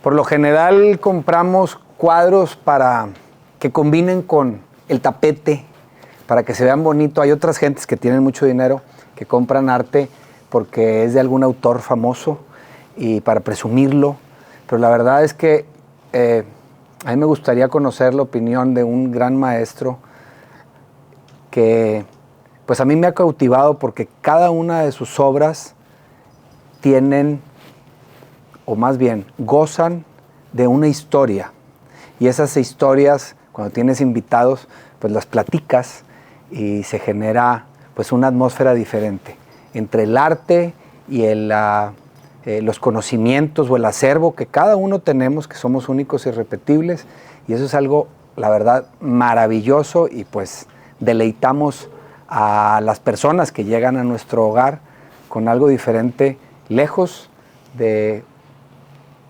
Por lo general compramos cuadros para que combinen con el tapete, para que se vean bonito. Hay otras gentes que tienen mucho dinero que compran arte porque es de algún autor famoso y para presumirlo. Pero la verdad es que a mí me gustaría conocer la opinión de un gran maestro que pues a mí me ha cautivado porque cada una de sus obras tienen, o más bien, gozan de una historia. Y esas historias, cuando tienes invitados, pues las platicas y se genera pues una atmósfera diferente entre el arte y los conocimientos o el acervo que cada uno tenemos, que somos únicos y irrepetibles, y eso es algo, la verdad, maravilloso, y pues deleitamos a las personas que llegan a nuestro hogar con algo diferente, lejos de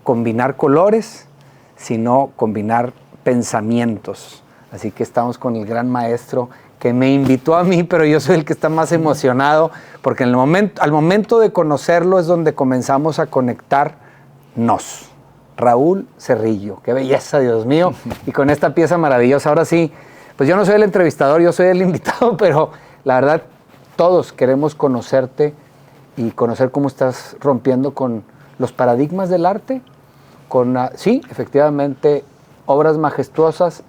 combinar colores, sino combinar pensamientos. Así que estamos con el gran maestro que me invitó a mí, pero yo soy el que está más emocionado, porque al momento de conocerlo es donde comenzamos a conectarnos. Raúl Cerrillo, qué belleza, Dios mío, y con esta pieza maravillosa. Ahora sí, pues yo no soy el entrevistador, yo soy el invitado, pero la verdad, todos queremos conocerte y conocer cómo estás rompiendo con los paradigmas del arte, sí, efectivamente, obras majestuosas,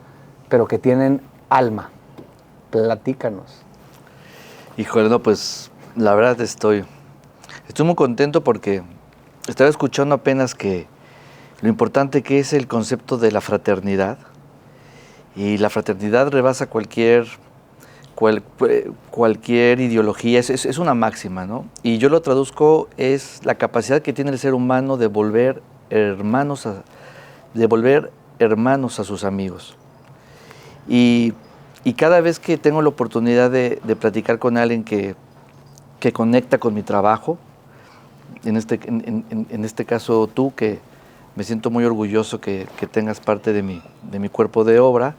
pero que tienen alma. Platícanos. Híjole, no, pues la verdad estoy muy contento porque estaba escuchando apenas que lo importante que es el concepto de la fraternidad, y la fraternidad rebasa cualquier ideología, es una máxima, ¿no? Y yo lo traduzco, es la capacidad que tiene el ser humano de volver hermanos a sus amigos. Y cada vez que tengo la oportunidad de platicar con alguien que conecta con mi trabajo, en este caso tú, que me siento muy orgulloso que tengas parte de mi cuerpo de obra,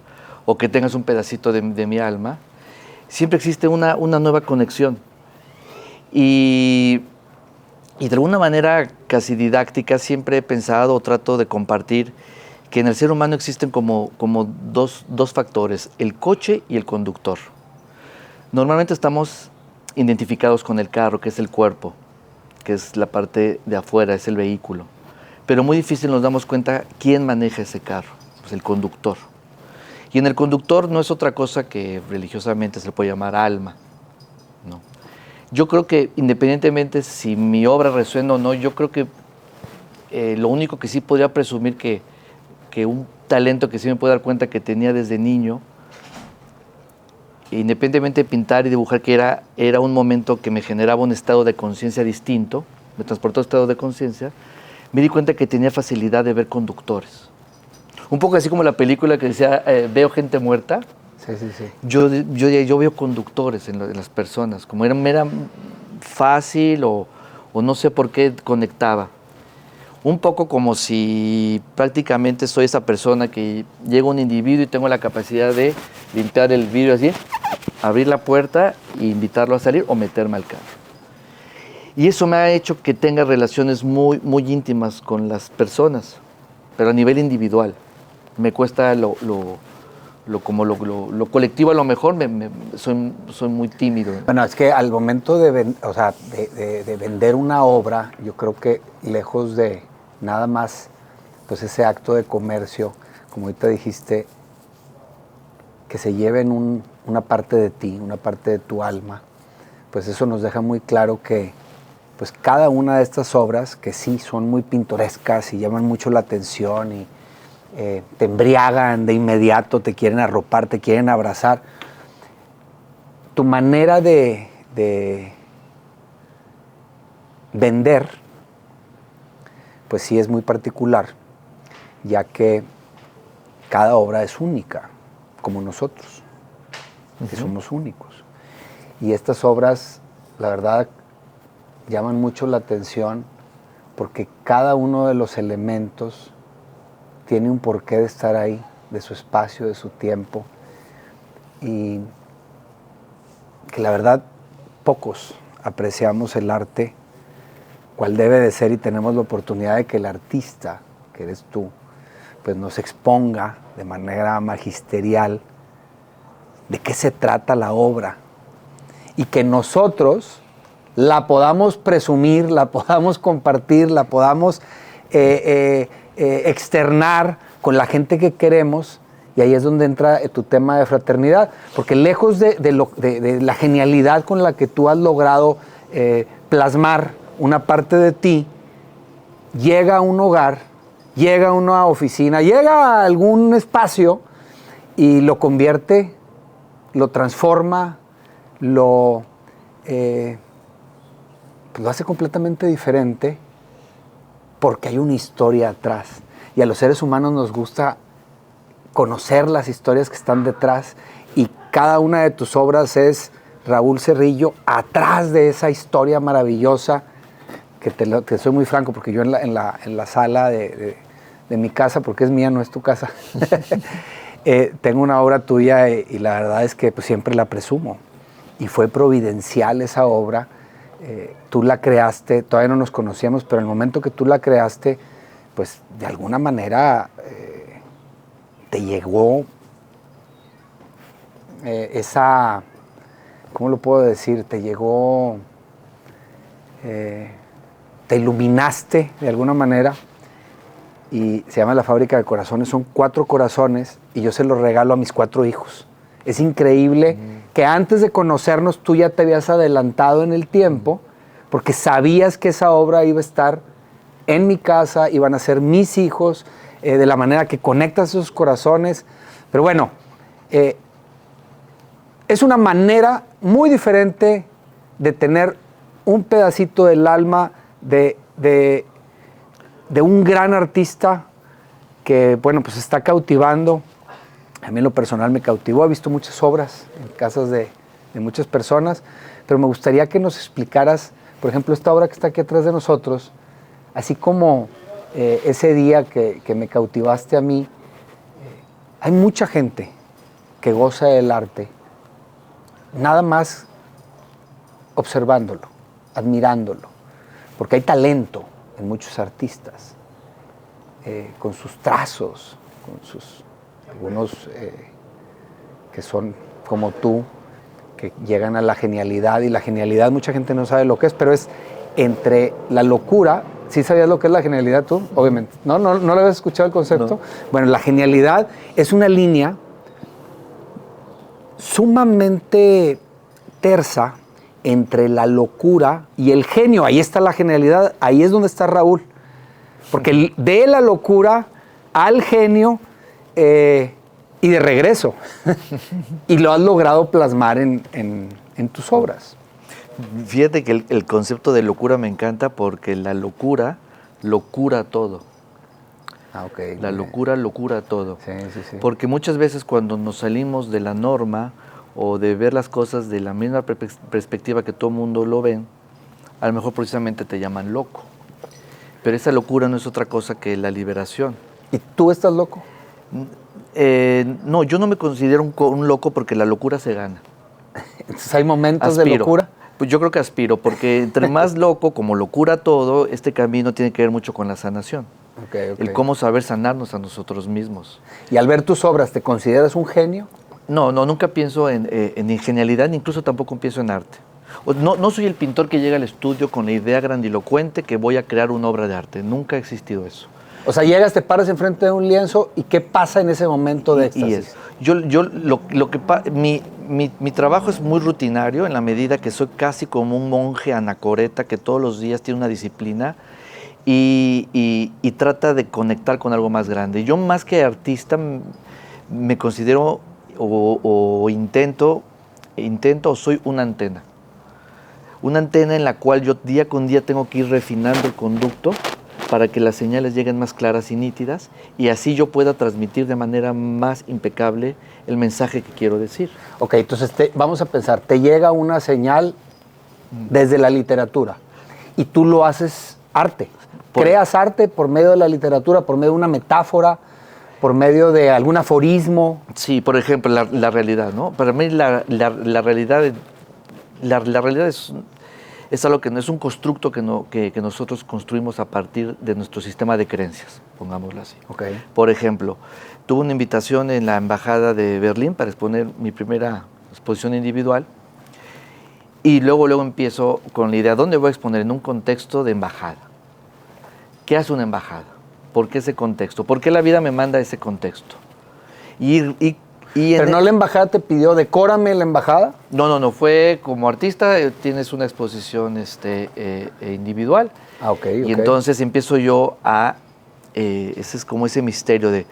o que tengas un pedacito de mi alma, siempre existe una nueva conexión. Y de alguna manera casi didáctica siempre he pensado o trato de compartir que en el ser humano existen como dos factores, el coche y el conductor. Normalmente estamos identificados con el carro, que es el cuerpo, que es la parte de afuera, es el vehículo. Pero muy difícil nos damos cuenta quién maneja ese carro, pues el conductor. Y en el conductor no es otra cosa que religiosamente se le puede llamar alma, ¿no? Yo creo que independientemente si mi obra resuena o no, yo creo que lo único que sí podría presumir que un talento que sí me puedo dar cuenta que tenía desde niño, independientemente de pintar y dibujar, que era un momento que me generaba un estado de conciencia distinto, me transportó a estado de conciencia, me di cuenta que tenía facilidad de ver conductores. Un poco así como la película que decía, veo gente muerta. Sí, sí, sí. Yo veo conductores en las personas, como era fácil o no sé por qué conectaba. Un poco como si prácticamente soy esa persona que llega un individuo y tengo la capacidad de limpiar el vidrio así, abrir la puerta e invitarlo a salir o meterme al carro. Y eso me ha hecho que tenga relaciones muy, muy íntimas con las personas, pero a nivel individual. Me cuesta lo colectivo, a lo mejor soy muy tímido. Bueno, es que al momento de vender una obra, yo creo que lejos de nada más pues ese acto de comercio, como ahorita dijiste, que se lleven una parte de ti, una parte de tu alma, pues eso nos deja muy claro que pues cada una de estas obras, que sí son muy pintorescas y llaman mucho la atención y te embriagan de inmediato, te quieren arropar, te quieren abrazar, tu manera de vender, pues sí es muy particular, ya que cada obra es única, como nosotros, que somos únicos. Y estas obras, la verdad, llaman mucho la atención porque cada uno de los elementos tiene un porqué de estar ahí, de su espacio, de su tiempo, y que la verdad pocos apreciamos el arte cual debe de ser, y tenemos la oportunidad de que el artista, que eres tú, pues nos exponga de manera magisterial de qué se trata la obra y que nosotros la podamos presumir, la podamos compartir, la podamos externar con la gente que queremos. Y ahí es donde entra tu tema de fraternidad, porque lejos de la genialidad con la que tú has logrado plasmar una parte de ti, llega a un hogar, llega a una oficina, llega a algún espacio y lo convierte, lo transforma, lo hace completamente diferente porque hay una historia atrás. Y a los seres humanos nos gusta conocer las historias que están detrás, y cada una de tus obras es Raúl Cerrillo atrás de esa historia maravillosa, que te soy muy franco, porque yo en la sala de mi casa, porque es mía, no es tu casa, tengo una obra tuya y la verdad es que pues, siempre la presumo. Y fue providencial esa obra, tú la creaste, todavía no nos conocíamos, pero en el momento que tú la creaste, pues de alguna manera te llegó esa, ¿cómo lo puedo decir? Te llegó, te iluminaste de alguna manera, y se llama La Fábrica de Corazones. Son 4 corazones y yo se los regalo a mis 4 hijos. Es increíble que antes de conocernos tú ya te habías adelantado en el tiempo, porque sabías que esa obra iba a estar en mi casa, iban a ser mis hijos, de la manera que conectas esos corazones. Pero bueno, es una manera muy diferente de tener un pedacito del alma de un gran artista que, bueno, pues está cautivando. A mí en lo personal me cautivó, he visto muchas obras en casas de muchas personas, pero me gustaría que nos explicaras, por ejemplo, esta obra que está aquí atrás de nosotros, así como ese día que me cautivaste a mí. Hay mucha gente que goza del arte, nada más observándolo, admirándolo, porque hay talento en muchos artistas, con sus trazos, con sus algunos que son como tú, que llegan a la genialidad, y la genialidad mucha gente no sabe lo que es, pero es entre la locura. ¿Sí sabías lo que es la genialidad tú? Obviamente. ¿No le habías escuchado el concepto? No. Bueno, la genialidad es una línea sumamente tersa entre la locura y el genio. Ahí está la genialidad, ahí es donde está Raúl. Porque de la locura al genio y de regreso. Y lo has logrado plasmar en tus obras. Fíjate que el concepto de locura me encanta, porque la locura lo cura todo. Ah, okay. La locura lo cura todo. Sí, sí, sí. Porque muchas veces cuando nos salimos de la norma o de ver las cosas de la misma perspectiva que todo el mundo lo ven, a lo mejor precisamente te llaman loco. Pero esa locura no es otra cosa que la liberación. ¿Y tú estás loco? No, yo no me considero un loco, porque la locura se gana. Entonces, ¿hay momentos de locura? Pues yo creo que aspiro, porque entre más loco, como lo cura todo, este camino tiene que ver mucho con la sanación. Okay. El cómo saber sanarnos a nosotros mismos. Y al ver tus obras, ¿te consideras un genio? No, nunca pienso en genialidad, ni incluso tampoco pienso en arte. No soy el pintor que llega al estudio con la idea grandilocuente que voy a crear una obra de arte. Nunca ha existido eso. O sea, llegas, te paras enfrente de un lienzo, ¿y qué pasa en ese momento de éxtasis? Mi trabajo es muy rutinario, en la medida que soy casi como un monje anacoreta que todos los días tiene una disciplina y trata de conectar con algo más grande. Yo, más que artista, me considero o intento o soy una antena. Una antena en la cual yo día con día tengo que ir refinando el conducto para que las señales lleguen más claras y nítidas, y así yo pueda transmitir de manera más impecable el mensaje que quiero decir. Ok, entonces vamos a pensar, te llega una señal desde la literatura y tú lo haces arte. Creas arte por medio de la literatura, por medio de una metáfora, por medio de algún aforismo. Sí, por ejemplo, la realidad, ¿no? Para mí la realidad es algo que no es un constructo que nosotros construimos a partir de nuestro sistema de creencias, pongámoslo así. Okay. Por ejemplo, tuve una invitación en la Embajada de Berlín para exponer mi primera exposición individual y luego empiezo con la idea, ¿dónde voy a exponer? En un contexto de embajada. ¿Qué hace una embajada? ¿Por qué ese contexto? ¿Por qué la vida me manda a ese contexto? ¿Pero no la embajada te pidió, decórame la embajada? No, fue como artista, tienes una exposición individual. Y entonces empiezo yo ese es como ese misterio de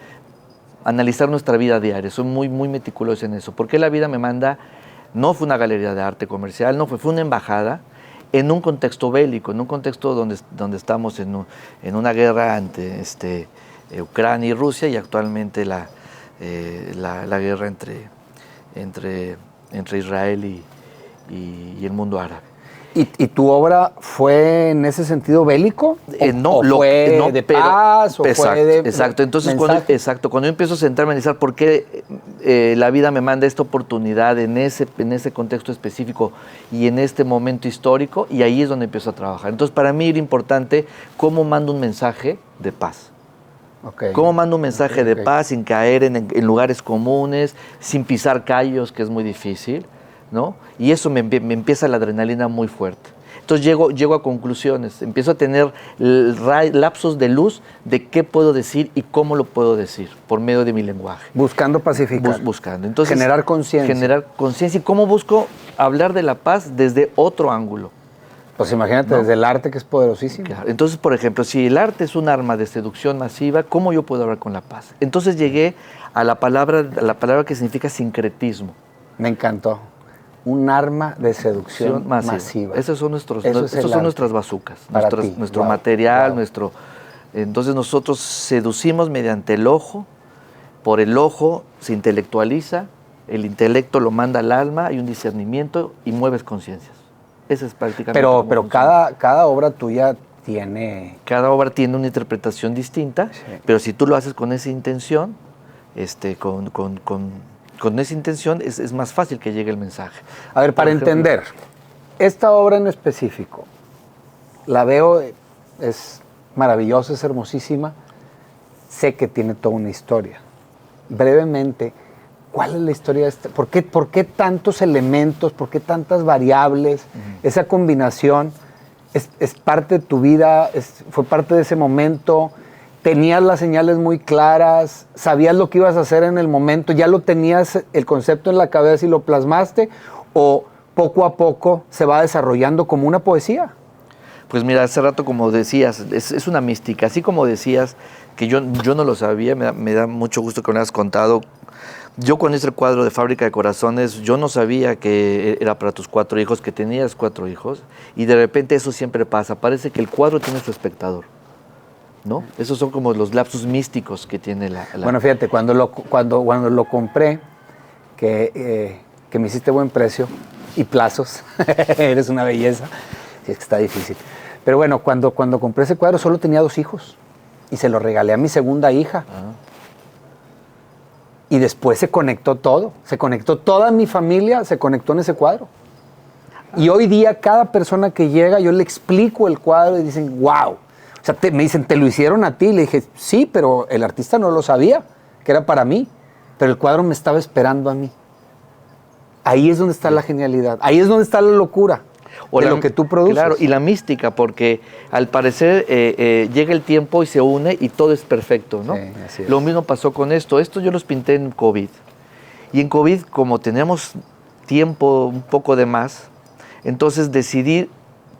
analizar nuestra vida diaria. Soy muy, muy meticuloso en eso. ¿Por qué la vida me manda? No fue una galería de arte comercial, no fue una embajada en un contexto bélico, en un contexto donde estamos en una guerra ante Ucrania y Rusia y actualmente la guerra entre Israel y el mundo árabe. ¿Y tu obra fue en ese sentido bélico? ¿Fue de paz? Exacto. Entonces, cuando yo empiezo a sentarme a analizar por qué la vida me manda esta oportunidad en ese contexto específico y en este momento histórico, y ahí es donde empiezo a trabajar. Entonces, para mí era importante cómo mando un mensaje de paz. ¿Cómo mando un mensaje de paz sin caer en lugares comunes, sin pisar callos, que es muy difícil, ¿no? Y eso me empieza la adrenalina muy fuerte. Entonces llego a conclusiones, empiezo a tener lapsos de luz de qué puedo decir y cómo lo puedo decir por medio de mi lenguaje. Buscando pacificar. Buscando. Entonces, generar conciencia. Generar conciencia. ¿Y cómo busco hablar de la paz desde otro ángulo? Pues imagínate, desde el arte, que es poderosísimo. Claro. Entonces, por ejemplo, si el arte es un arma de seducción masiva, ¿cómo yo puedo hablar con la paz? Entonces llegué a la palabra que significa sincretismo. Me encantó. Un arma de seducción masiva. Esos son nuestras bazucas, nuestro material, Entonces nosotros seducimos mediante el ojo, por el ojo se intelectualiza, el intelecto lo manda al alma, hay un discernimiento y mueves conciencias. Esa es prácticamente. Pero cada obra tuya tiene... Cada obra tiene una interpretación distinta, sí. Pero si tú lo haces con esa intención, con esa intención es más fácil que llegue el mensaje. A ver, para entender, esta obra en específico, la veo, es maravillosa, es hermosísima, sé que tiene toda una historia. Brevemente, ¿cuál es la historia de esta? ¿Por qué tantos elementos? ¿Por qué tantas variables? Esa combinación es parte de tu vida, fue parte de ese momento. ¿Tenías las señales muy claras? ¿Sabías lo que ibas a hacer en el momento? ¿Ya lo tenías el concepto en la cabeza y lo plasmaste? ¿O poco a poco se va desarrollando como una poesía? Pues mira, hace rato, como decías, es una mística. Así como decías que yo no lo sabía, me da mucho gusto que me hayas contado. Yo cuando hice el cuadro de Fábrica de Corazones, yo no sabía que era para tus 4 hijos, que tenías 4 hijos, y de repente eso siempre pasa. Parece que el cuadro tiene su espectador, ¿no? Esos son como los lapsus místicos que tiene la... Bueno, fíjate, cuando lo compré, que me hiciste buen precio y plazos, eres una belleza, sí, es que está difícil. Pero bueno, cuando compré ese cuadro solo tenía 2 hijos y se lo regalé a mi segunda hija. Y después se conectó todo, toda mi familia se conectó en ese cuadro. Y hoy día cada persona que llega, yo le explico el cuadro y dicen, wow. O sea, me dicen, ¿te lo hicieron a ti? Le dije, sí, pero el artista no lo sabía, que era para mí. Pero el cuadro me estaba esperando a mí. Ahí es donde está la genialidad, ahí es donde está la locura de lo que tú produces. Claro, y la mística, porque al parecer llega el tiempo y se une y todo es perfecto, ¿no? Sí, así es. Lo mismo pasó con esto. Esto yo los pinté en COVID. Y en COVID, como teníamos tiempo un poco de más, entonces decidí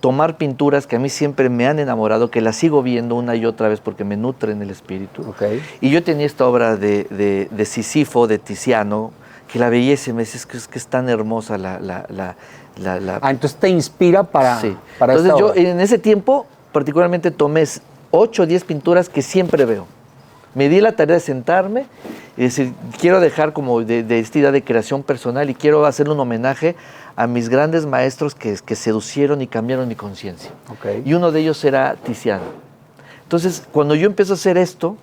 tomar pinturas que a mí siempre me han enamorado, que las sigo viendo una y otra vez porque me nutren el espíritu. Okay. Y yo tenía esta obra de Sísifo, de Tiziano, que la belleza, me dices que es tan hermosa entonces te inspira para Entonces yo en ese tiempo particularmente tomé 8 o 10 pinturas que siempre veo. Me di la tarea de sentarme y decir, quiero dejar como de esta idea de creación personal y quiero hacerle un homenaje a mis grandes maestros que seducieron y cambiaron mi conciencia. Okay. Y uno de ellos era Tiziano. Entonces, cuando yo empiezo a hacer esto,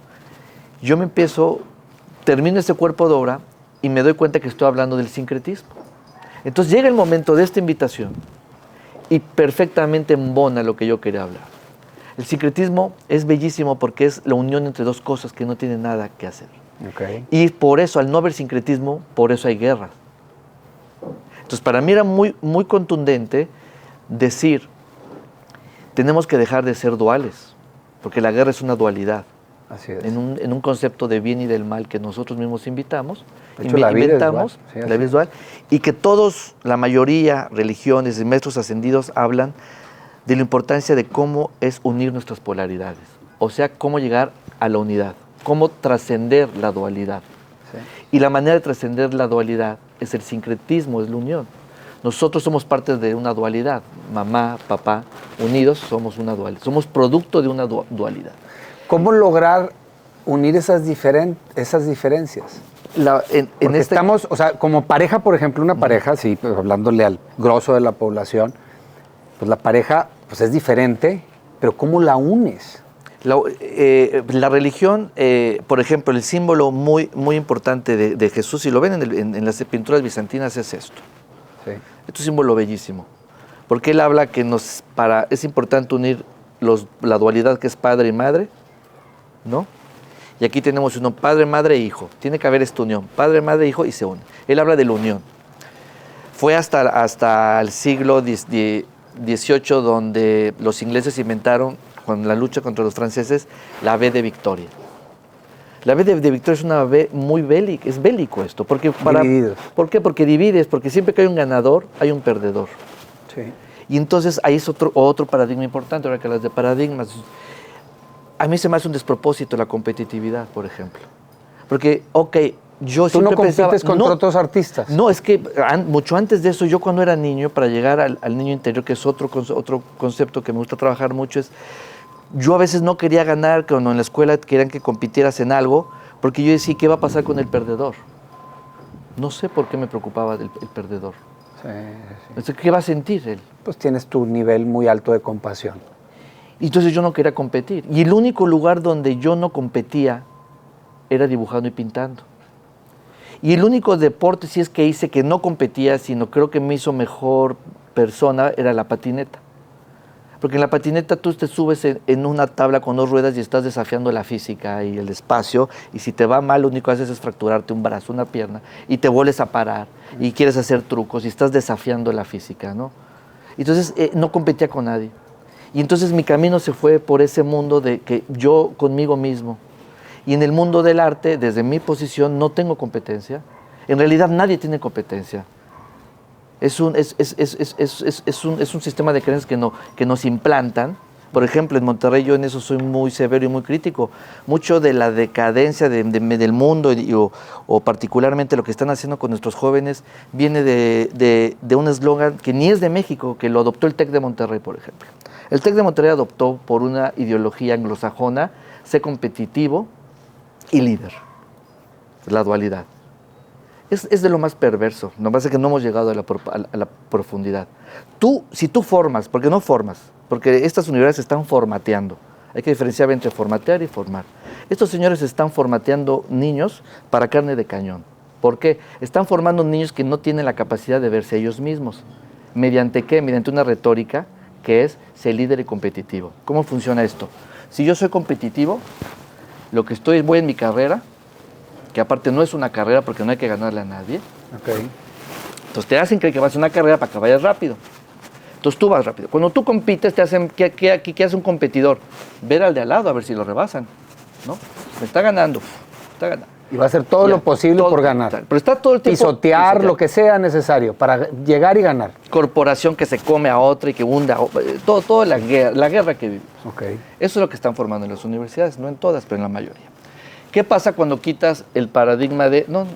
termino este cuerpo de obra y me doy cuenta que estoy hablando del sincretismo. Entonces llega el momento de esta invitación y perfectamente embona lo que yo quería hablar. El sincretismo es bellísimo porque es la unión entre dos cosas que no tienen nada que hacer. Okay. Y por eso, al no haber sincretismo, por eso hay guerras. Entonces, para mí era muy, muy contundente decir, tenemos que dejar de ser duales, porque la guerra es una dualidad. Así es. En un concepto de bien y del mal que nosotros mismos inventamos, de hecho, la vida inventamos, es dual. Sí, la vida es dual, y que todos, la mayoría, religiones y maestros ascendidos hablan de la importancia de cómo es unir nuestras polaridades, o sea, cómo llegar a la unidad, cómo trascender la dualidad. Sí. Y la manera de trascender la dualidad es el sincretismo, es la unión. Nosotros somos parte de una dualidad, mamá, papá, unidos somos una dualidad, somos producto de una dualidad. ¿Cómo lograr unir esas diferencias? Porque estamos, o sea, como pareja, por ejemplo, una pareja, sí, pues, hablándole al grosso de la población, pues la pareja pues es diferente, pero ¿cómo la unes? La religión, por ejemplo, el símbolo muy, muy importante de Jesús, si lo ven en las pinturas bizantinas, es esto. Sí. Esto es un símbolo bellísimo, porque él habla que es importante unir la dualidad que es padre y madre, ¿no? Y aquí tenemos uno, padre, madre e hijo. Tiene que haber esta unión, padre, madre, hijo, y se une. Él habla de la unión. Fue hasta el siglo XVIII donde los ingleses inventaron, con la lucha contra los franceses, la V de Victoria. La V de Victoria es una V muy bélica, es bélico esto. Divididos. ¿Por qué? Porque divides, porque siempre que hay un ganador, hay un perdedor. Sí. Y entonces ahí es otro paradigma importante, ahora que hablas de paradigmas. A mí se me hace un despropósito la competitividad, por ejemplo. Porque, yo ¿Tú no compites pensaba, contra otros artistas? No, es que mucho antes de eso, yo cuando era niño, para llegar al niño interior, que es otro concepto que me gusta trabajar mucho, es yo a veces no quería ganar cuando en la escuela querían que compitieras en algo, porque yo decía, ¿qué va a pasar con el perdedor? No sé por qué me preocupaba el perdedor. Sí, sí. Entonces, ¿qué va a sentir él? Pues tienes tu nivel muy alto de compasión. Y entonces yo no quería competir. Y el único lugar donde yo no competía era dibujando y pintando. Y el único deporte, si es que hice que no competía, sino creo que me hizo mejor persona, era la patineta. Porque en la patineta tú te subes en una tabla con 2 ruedas y estás desafiando la física y el espacio, y si te va mal, lo único que haces es fracturarte un brazo, una pierna, y te vuelves a parar, y quieres hacer trucos, y estás desafiando la física, ¿no? Entonces, no competía con nadie. Y entonces mi camino se fue por ese mundo de que yo conmigo mismo. Y en el mundo del arte, desde mi posición, no tengo competencia. En realidad nadie tiene competencia. Es un sistema de creencias que nos implantan. Por ejemplo, en Monterrey yo en eso soy muy severo y muy crítico. Mucho de la decadencia del mundo o particularmente lo que están haciendo con nuestros jóvenes viene de un eslogan que ni es de México, que lo adoptó el TEC de Monterrey, por ejemplo. El TEC de Monterrey adoptó por una ideología anglosajona, sé competitivo y líder. La dualidad. Es de lo más perverso, lo que pasa es que no hemos llegado a la profundidad. Si tú formas, porque no formas, porque estas universidades están formateando, hay que diferenciar entre formatear y formar. Estos señores están formateando niños para carne de cañón. ¿Por qué? Están formando niños que no tienen la capacidad de verse ellos mismos. ¿Mediante qué? Mediante una retórica que es ser líder y competitivo. ¿Cómo funciona esto? Si yo soy competitivo, voy en mi carrera, que aparte no es una carrera porque no hay que ganarle a nadie. Okay. Entonces te hacen creer que vas a una carrera para que vayas rápido. Entonces tú vas rápido. Cuando tú compites, te hacen, ¿qué hace un competidor? Ver al de al lado a ver si lo rebasan, ¿no? Me está ganando, está ganando. Y va a hacer todo lo posible por ganar. Pero está todo el tiempo... Pisotear lo que sea necesario para llegar y ganar. Corporación que se come a otra y que hunda... Toda la guerra que vivimos. Okay. Eso es lo que están formando en las universidades, no en todas, pero en la mayoría. ¿Qué pasa cuando quitas el paradigma de... No,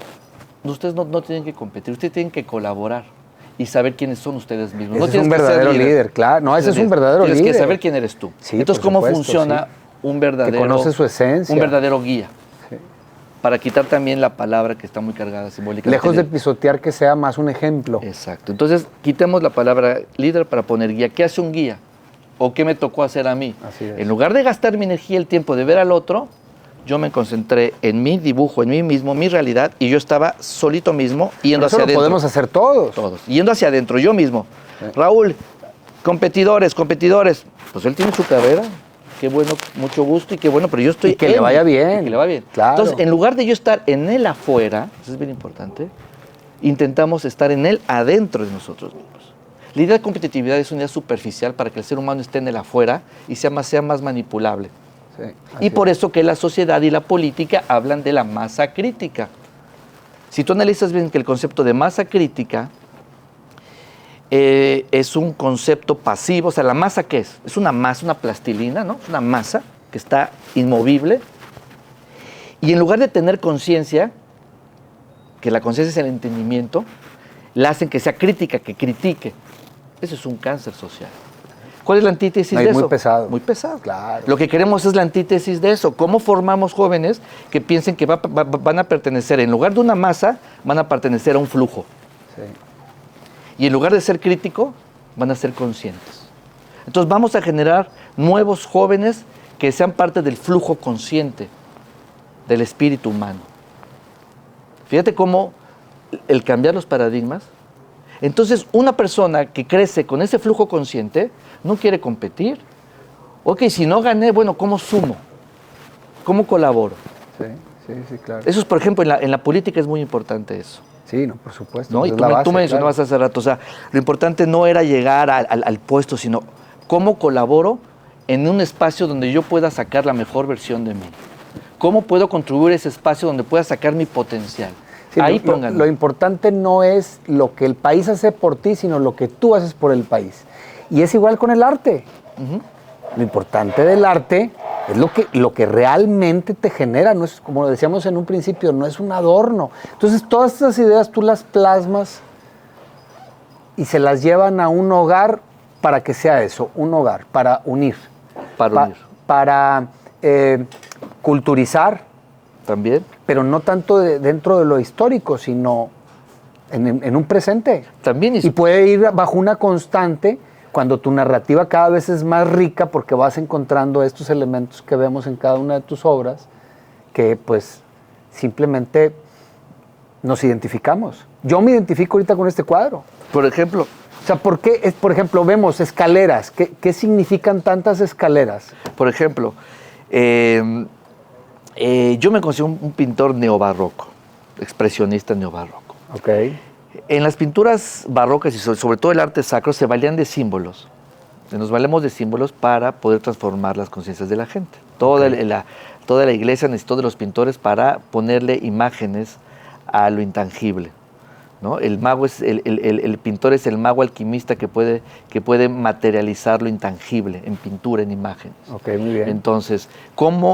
ustedes no tienen que competir, ustedes tienen que colaborar y saber quiénes son ustedes mismos. Ese es un verdadero líder, claro. No, ese es un verdadero líder. Tienes que saber quién eres tú. Sí, entonces, ¿cómo funciona un verdadero... Que conoce su esencia. Un verdadero guía. Sí. Para quitar también la palabra que está muy cargada simbólicamente. Lejos de pisotear, que sea más un ejemplo. Exacto. Entonces, quitemos la palabra líder para poner guía. ¿Qué hace un guía? ¿O qué me tocó hacer a mí? Así es. En lugar de gastar mi energía, el tiempo de ver al otro, yo me concentré en mi dibujo, en mí mismo, mi realidad, y yo estaba solito mismo, yendo hacia adentro. Eso lo podemos hacer todos. Todos. Yendo hacia adentro, yo mismo. Sí. Raúl, Competidores. Pues él tiene su carrera. Qué bueno, mucho gusto y qué bueno, pero yo estoy... Y que le vaya bien. Que le vaya bien. Claro. Entonces, en lugar de yo estar en él afuera, eso es bien importante, intentamos estar en él adentro de nosotros mismos. La idea de competitividad es una idea superficial para que el ser humano esté en el afuera y sea más manipulable. Sí, y por eso que la sociedad y la política hablan de la masa crítica. Si tú analizas bien que el concepto de masa crítica es un concepto pasivo, o sea, ¿la masa qué es? Es una masa, una plastilina, ¿no? Es una masa que está inmovible y en lugar de tener conciencia, que la conciencia es el entendimiento, la hacen que sea crítica, que critique. Eso es un cáncer social. ¿Cuál es la antítesis de eso? Muy pesado. Muy pesado. Claro. Lo que queremos es la antítesis de eso. ¿Cómo formamos jóvenes que piensen que van a pertenecer, en lugar de una masa, van a pertenecer a un flujo? Sí. Y en lugar de ser crítico, van a ser conscientes. Entonces vamos a generar nuevos jóvenes que sean parte del flujo consciente del espíritu humano. Fíjate cómo el cambiar los paradigmas. Entonces, una persona que crece con ese flujo consciente no quiere competir. Ok, si no gané, bueno, ¿cómo sumo? ¿Cómo colaboro? Sí, claro. Eso es, por ejemplo, en la política es muy importante eso. Sí, no, por supuesto. ¿No? Y tú me mencionabas hace rato, o sea, lo importante no era llegar al puesto, sino cómo colaboro en un espacio donde yo pueda sacar la mejor versión de mí. ¿Cómo puedo contribuir a ese espacio donde pueda sacar mi potencial? Sí, ahí pónganlo. Lo importante no es lo que el país hace por ti, sino lo que tú haces por el país. Y es igual con el arte. Lo importante del arte es lo que realmente te genera, no es, como decíamos en un principio, no es un adorno. Entonces todas esas ideas tú las plasmas y se las llevan a un hogar para que sea eso, un hogar, para unir. Para culturizar. También. Pero no tanto dentro de lo histórico, sino en un presente. También. Y puede ir bajo una constante cuando tu narrativa cada vez es más rica porque vas encontrando estos elementos que vemos en cada una de tus obras que pues simplemente nos identificamos. Yo me identifico ahorita con este cuadro. Por ejemplo. O sea, ¿por qué, por ejemplo, vemos escaleras? ¿Qué significan tantas escaleras? Por ejemplo, yo me considero un pintor neobarroco, expresionista neobarroco. Ok. En las pinturas barrocas y sobre todo el arte sacro se valían de símbolos. Nos valemos de símbolos para poder transformar las conciencias de la gente. Toda la iglesia necesitó de los pintores para ponerle imágenes a lo intangible, ¿no? El mago el pintor es el mago alquimista que puede materializar lo intangible en pintura, en imágenes. Ok, muy bien. Entonces,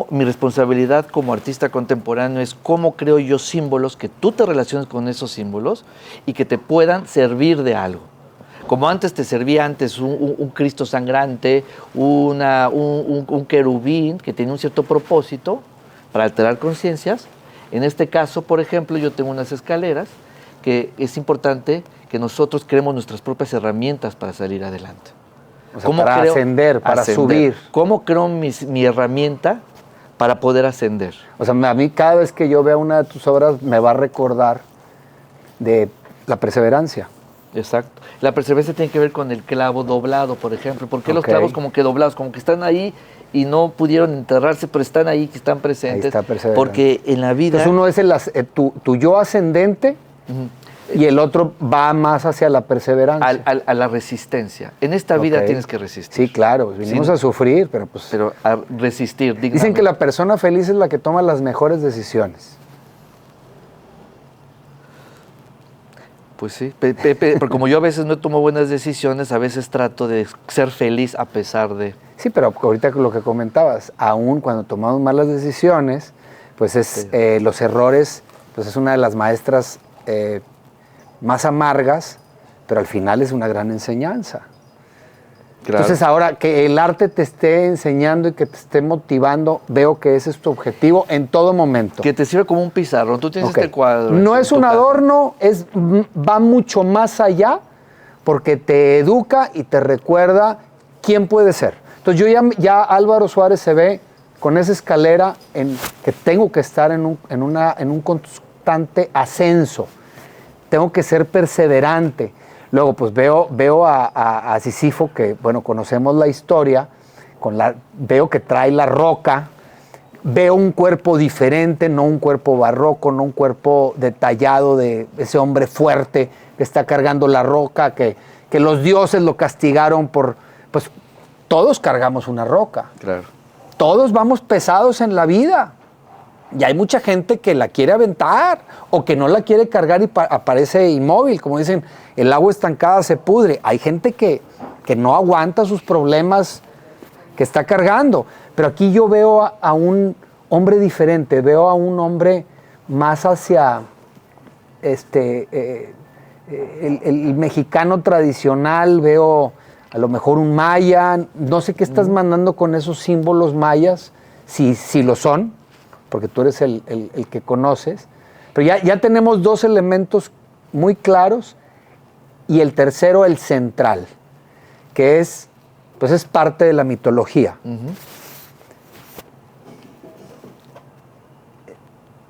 mi responsabilidad como artista contemporáneo es cómo creo yo símbolos, que tú te relaciones con esos símbolos y que te puedan servir de algo. Como antes te servía un Cristo sangrante, un querubín que tiene un cierto propósito para alterar conciencias. En este caso, por ejemplo, yo tengo unas escaleras que es importante que nosotros creemos nuestras propias herramientas para salir adelante. O sea, para ascender, para subir. ¿Cómo creo mi herramienta para poder ascender? O sea, a mí cada vez que yo vea una de tus obras me va a recordar de la perseverancia. Exacto. La perseverancia tiene que ver con el clavo doblado, por ejemplo. ¿Por qué los clavos como que doblados? Como que están ahí y no pudieron enterrarse, pero están ahí, que están presentes. Ahí está perseverancia. Porque en la vida... Entonces uno es tu yo ascendente y el otro va más hacia la perseverancia. A la resistencia. En esta vida tienes que resistir. Sí, claro. Vinimos a sufrir, pero pues... Pero a resistir dignamente. Dicen que la persona feliz es la que toma las mejores decisiones. Pues sí, pero como yo a veces no tomo buenas decisiones, a veces trato de ser feliz a pesar de... Sí, pero ahorita lo que comentabas, aún cuando tomamos malas decisiones, pues los errores, pues es una de las maestras más amargas, pero al final es una gran enseñanza. Claro. Entonces ahora que el arte te esté enseñando y que te esté motivando, veo que ese es tu objetivo en todo momento. Que te sirve como un pizarrón. Tú tienes este cuadro. No es un adorno, va mucho más allá porque te educa y te recuerda quién puede ser. Entonces ya Álvaro Suárez se ve con esa escalera que tengo que estar en un constante ascenso. Tengo que ser perseverante. Luego, pues veo a Sísifo, que, bueno, conocemos la historia, veo que trae la roca, veo un cuerpo diferente, no un cuerpo barroco, no un cuerpo detallado de ese hombre fuerte que está cargando la roca, que los dioses lo castigaron pues todos cargamos una roca. Claro. Todos vamos pesados en la vida. Y hay mucha gente que la quiere aventar o que no la quiere cargar y aparece inmóvil. Como dicen, el agua estancada se pudre. Hay gente que no aguanta sus problemas que está cargando. Pero aquí yo veo a un hombre diferente, veo a un hombre más hacia el mexicano tradicional, veo a lo mejor un maya. No sé qué estás mandando con esos símbolos mayas, si lo son, porque tú eres el que conoces. Pero ya tenemos dos elementos muy claros y el tercero, el central, que es parte de la mitología.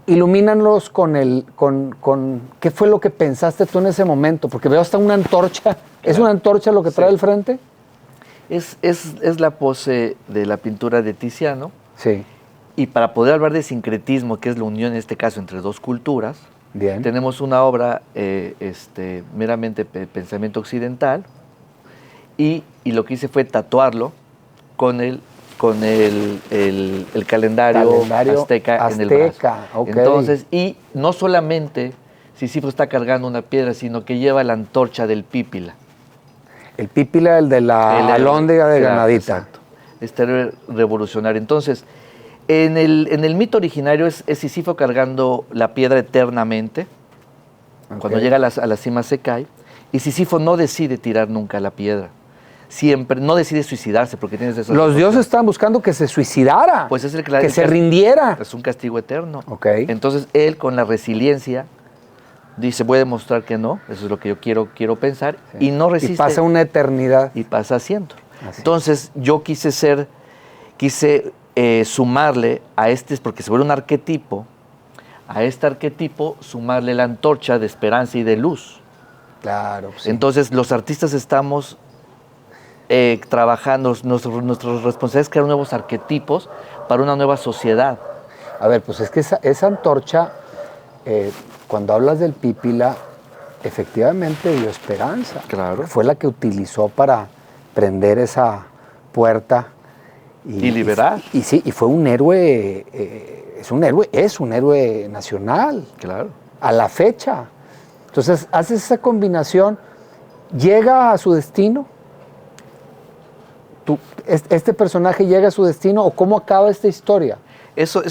Ilumínanos con qué fue lo que pensaste tú en ese momento, porque veo hasta una antorcha. ¿Es una antorcha lo que trae al frente? Es la pose de la pintura de Tiziano. Sí. Y para poder hablar de sincretismo, que es la unión en este caso entre dos culturas, bien, tenemos una obra meramente pensamiento occidental, y lo que hice fue tatuarlo con el calendario azteca en el brazo. Okay. Entonces, y no solamente Sísifo está cargando una piedra, sino que lleva la antorcha del Pípila. El Pípila, el de la alhóndiga de Granadita. Exacto. Este revolucionario. Entonces, en el mito originario es Sísifo cargando la piedra eternamente. Okay. Cuando llega a la cima se cae. Y Sísifo no decide tirar nunca la piedra. Siempre, no decide suicidarse porque tienes esa. Los dioses estaban buscando que se suicidara, pues es que se rindiera. Es un castigo eterno. Okay. Entonces él, con la resiliencia, dice, voy a demostrar que no, eso es lo que yo quiero pensar, sí. Y no resiste. Y pasa una eternidad. Y pasa haciendo. Entonces yo quise sumarle a porque se vuelve un arquetipo, a este arquetipo sumarle la antorcha de esperanza y de luz. Claro. Sí. Entonces los artistas estamos trabajando, nuestra responsabilidad es crear nuevos arquetipos para una nueva sociedad. A ver, pues es que esa antorcha, cuando hablas del Pípila, efectivamente dio esperanza. Claro. Fue la que utilizó para prender esa puerta. Y liberar. Y fue un héroe, es un héroe nacional. Claro. A la fecha. Entonces, haces esa combinación, llega a su destino. ¿Este personaje llega a su destino o cómo acaba esta historia? Eso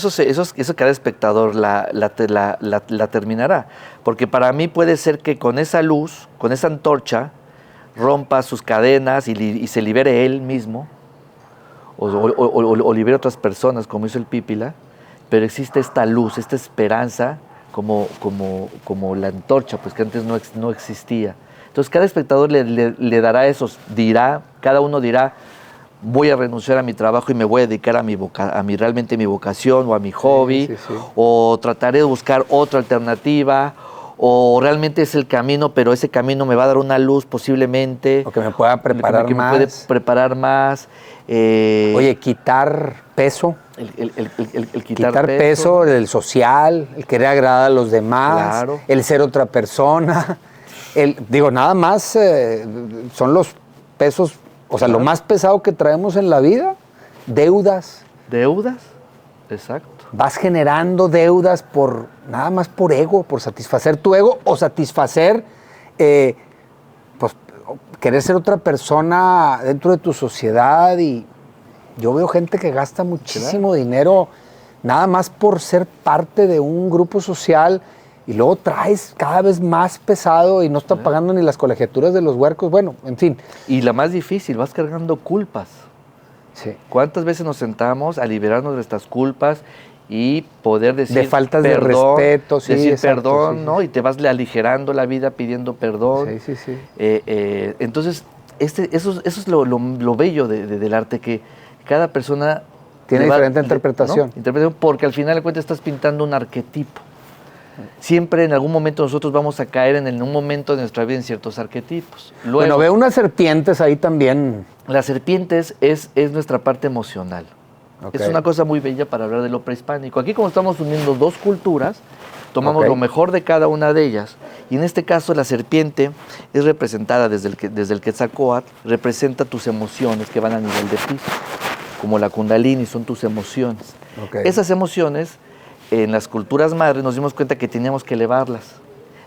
cada espectador la terminará. Porque para mí puede ser que con esa luz, con esa antorcha, rompa sus cadenas y se libere él mismo, o libere a otras personas, como hizo el Pípila, pero existe esta luz, esta esperanza, como la antorcha, pues que antes no existía. Entonces cada espectador le dará esos, cada uno dirá, voy a renunciar a mi trabajo y me voy a dedicar a realmente mi vocación o a mi hobby, sí. O trataré de buscar otra alternativa, o realmente es el camino, pero ese camino me va a dar una luz posiblemente. O que me pueda preparar más. Me puede preparar más. Oye, quitar peso. El quitar peso, el social, el querer agradar a los demás, claro. El ser otra persona. Nada más son los pesos. O sea, claro. Lo más pesado que traemos en la vida, deudas. ¿Deudas? Exacto. Vas generando deudas nada más por ego, por satisfacer tu ego o satisfacer, querer ser otra persona dentro de tu sociedad. Y yo veo gente que gasta muchísimo dinero nada más por ser parte de un grupo social y luego traes cada vez más pesado y no está pagando ni las colegiaturas de los huercos. Bueno, en fin. Y la más difícil, vas cargando culpas. Sí. ¿Cuántas veces nos sentamos a liberarnos de estas culpas y poder decir de faltas perdón, de respeto, sí, decir exacto, perdón, sí, ¿no? Y te vas aligerando la vida pidiendo perdón. Sí. Entonces, eso es lo bello del arte, que cada persona tiene diferente interpretación. ¿no? Interpretación, porque al final de cuentas estás pintando un arquetipo. Siempre en algún momento nosotros vamos a caer en un momento de nuestra vida en ciertos arquetipos. Luego, bueno, veo unas serpientes ahí también. las serpientes es nuestra parte emocional. Okay. Es una cosa muy bella para hablar de lo prehispánico. Aquí como estamos uniendo dos culturas, tomamos lo mejor de cada una de ellas. Y en este caso la serpiente es representada desde el Quetzalcóatl, representa tus emociones que van a nivel de piso. Como la Kundalini, son tus emociones. Okay. Esas emociones, en las culturas madres, nos dimos cuenta que teníamos que elevarlas.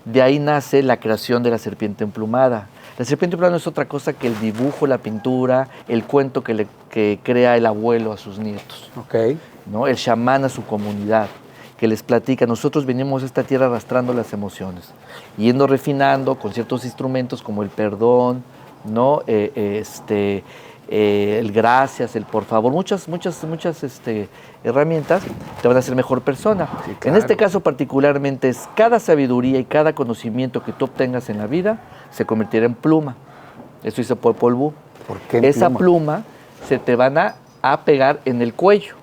De ahí nace la creación de la serpiente emplumada. La serpiente emplumada no es otra cosa que el dibujo, la pintura, el cuento que crea el abuelo a sus nietos. Okay. ¿No? El chamán a su comunidad, que les platica. Nosotros venimos a esta tierra arrastrando las emociones, yendo refinando con ciertos instrumentos como el perdón, ¿no? El gracias, el por favor, muchas herramientas te van a hacer mejor persona. Sí, claro. En este caso particularmente es cada sabiduría y cada conocimiento que tú obtengas en la vida se convertirá en pluma. Eso dice Popol Vuh. ¿Por qué esa pluma se te van a pegar en el cuello.